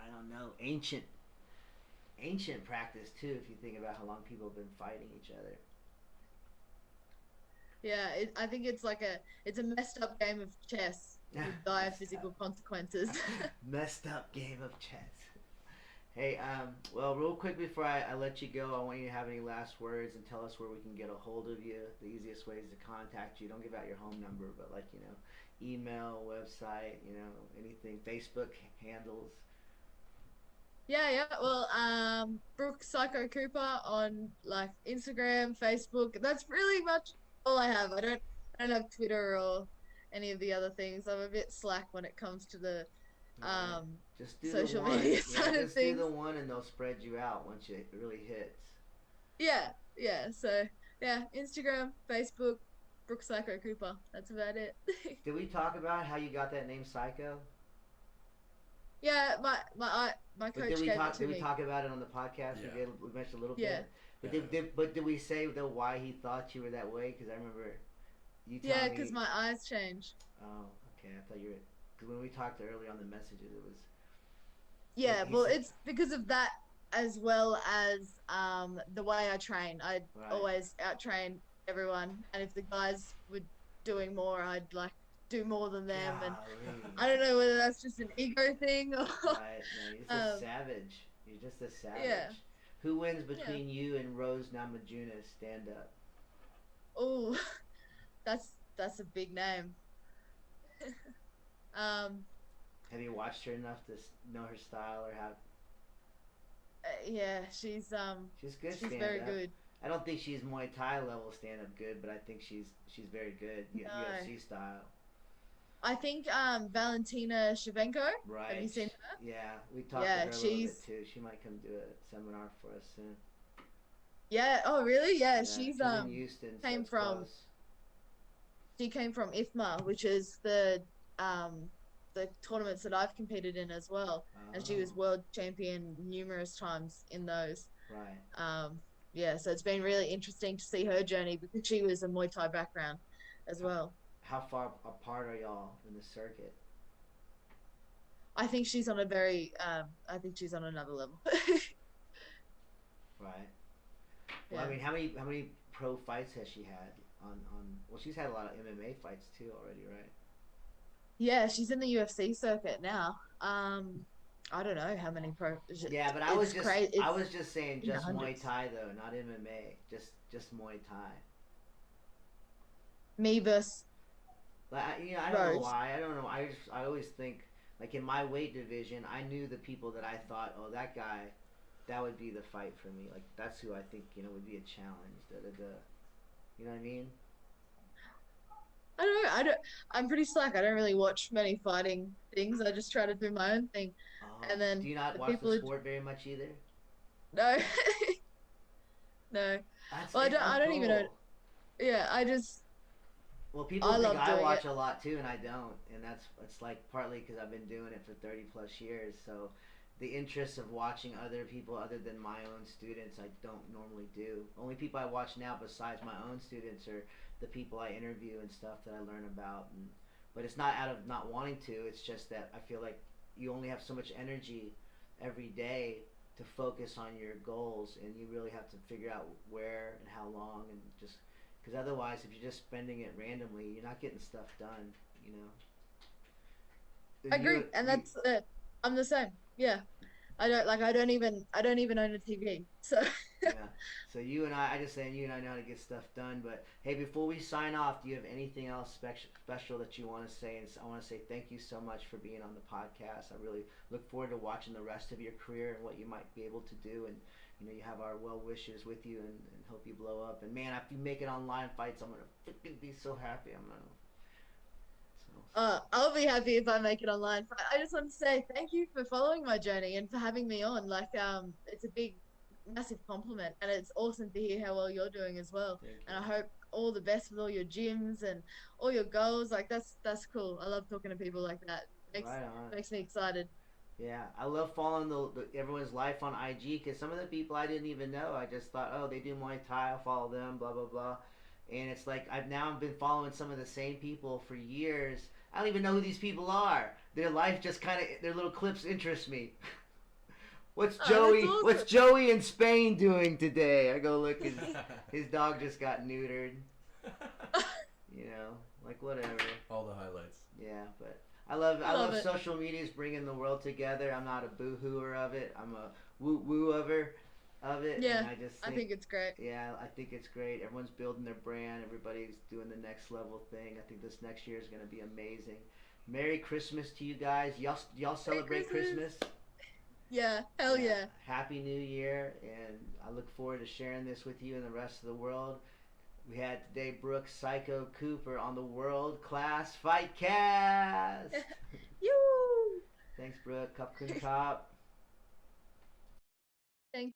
I don't know, ancient practice too, if you think about how long people have been fighting each other. Yeah, I think it's a messed up game of chess with dire Messed physical up. consequences. Messed up game of chess. Hey, well, real quick before I let you go, I want you to have any last words and tell us where we can get a hold of you, the easiest ways to contact you. Don't give out your home number, but email, website, anything, Facebook handles. Yeah, yeah. Well, Brooke Psycho Cooper on like Instagram, Facebook. That's really much all I have. I don't have Twitter or any of the other things. I'm a bit slack when it comes to the Right. um Just do the social one. media Yeah, side of just do things. the one, and they'll spread you out once it really hits. Yeah, yeah. So yeah, Instagram, Facebook, Brooke Psycho Cooper. That's about it. Did we talk about how you got that name, Psycho? Yeah, my But coach did we gave it talk? to Did we me. talk about it on the podcast? Yeah. We mentioned a little Yeah. bit. But Yeah. did we say though why he thought you were that way? Because I remember you Yeah, telling because me. my eyes change. Oh, okay. I thought you were. Because when we talked earlier on the messages, it was. Yeah, He well, said. it's because of that as well as the way I train. I Right. always out train everyone, and if the guys were doing more, I'd like do more than them, and Golly. I don't know whether that's just an ego thing or Right. No, you're just a um savage. You're just a yeah. savage. Who wins Yeah. between you and Rose Namajunas? Stand up. Oh, that's a big name. Um Have you watched her enough to know her style or have? yeah, She's good she's stand very up. good. I don't think she's Muay Thai level stand up good, but I think she's very good. No. UFC style. I think Valentina Shivenko. Have you Right. seen her? Yeah, we talked to Yeah, her a little she's bit too. She might come do a seminar for us soon. yeah. Oh, really? Yeah, Yeah, she's in Houston, so came it's from close. she came from IFMA, which is the tournaments that I've competed in as well, and she was Oh, world champion numerous times in those. right. Yeah, so it's been really interesting to see her journey because she was a Muay Thai background as How, well. how far apart are y'all in the circuit? I think she's on a very I think she's on another level. Right. Well, I Yeah. mean, how many pro fights has she had on? Well, she's had a lot of MMA fights too already, right? Yeah, she's in the UFC circuit now. I don't know how many pro. Yeah, but It's crazy. I It's was just saying in the just Muay hundreds. Thai though, not MMA. Just Muay Thai. Me versus Like I don't know Rose. why. I don't know. I always think like in my weight division, I knew the people that I thought, oh, that guy, that would be the fight for me. Like that's who I think would be a challenge. Da da da. You know what I mean? I don't know. I don't. I'm pretty slack. I don't really watch many fighting things. I just try to do my own thing, and Do then you not the watch the people who sport very much either? no, no. That's Well, I don't. I don't even know. cool. Yeah, I just Well, people I think love I doing watch it. a lot too, and I don't, and it's like partly because I've been doing it for 30 plus years. So, the interest of watching other people other than my own students, I don't normally do. Only people I watch now besides my own students are the people I interview and stuff that I learn about. But it's not out of not wanting to. It's just that I feel like you only have so much energy every day to focus on your goals, and you really have to figure out where and how long, and just because otherwise, if you're just spending it randomly, you're not getting stuff done. You know. I And agree, and that's it. I'm the same. Yeah, I don't like. I don't even own a TV. So yeah. So I just saying you and I know how to get stuff done. But hey, before we sign off, do you have anything else special that you want to say? And I want to say thank you so much for being on the podcast. I really look forward to watching the rest of your career and what you might be able to do. And you have our well wishes with you, and hope you blow up. And man, if you make it online fights, I'm gonna freaking be so happy. I'm gonna. I'll be happy if I make it online. But I just want to say thank you for following my journey and for having me on. Like, it's a big, massive compliment, and it's awesome to hear how well you're doing as well. Thank And I you. hope all the best with all your gyms and all your goals. Like, that's cool. I love talking to people like that. Right on. Makes me excited. Yeah, I love following everyone's life on IG because some of the people I didn't even know. I just thought, oh, they do Muay Thai, I'll follow them, blah blah blah. And it's like I've been following some of the same people for years. I don't even know who these people are. Their life just kind of their little clips interest me. What's Oh, Joey? that's What's awesome. Joey in Spain doing today? I go look. His dog just got neutered. Like whatever. All the highlights. Yeah, but I love Love it. social media's bringing the world together. I'm not a boo-hooer of it. I'm a woo-woo-over of it. Yeah, And I think it's great. yeah, I think it's great. Everyone's building their brand. Everybody's doing the next level thing. I think this next year is going to be amazing. Merry Christmas to you guys. Y'all celebrate Christmas. Christmas? Yeah, hell yeah. Happy New Year, and I look forward to sharing this with you and the rest of the world. We had today Brooke Psycho Cooper on the World Class Fightcast. You. Thanks, Brooke. Cup Kun Cop. Thank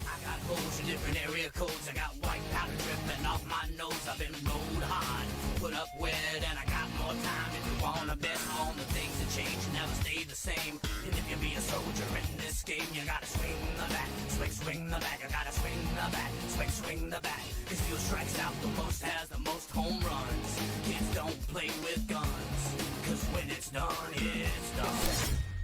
I got holes in different area codes. I got white powder dripping off my nose. I've been rolled hard, put up with, and I got more time if you wanna bet on the things that change, never stay the same. And if you be a soldier in this game, you gotta swing the bat, swing the bat. You gotta swing the bat, swing the bat. Cause who strikes out the most has the most home runs. Kids don't play with guns, cause when it's done, it's done.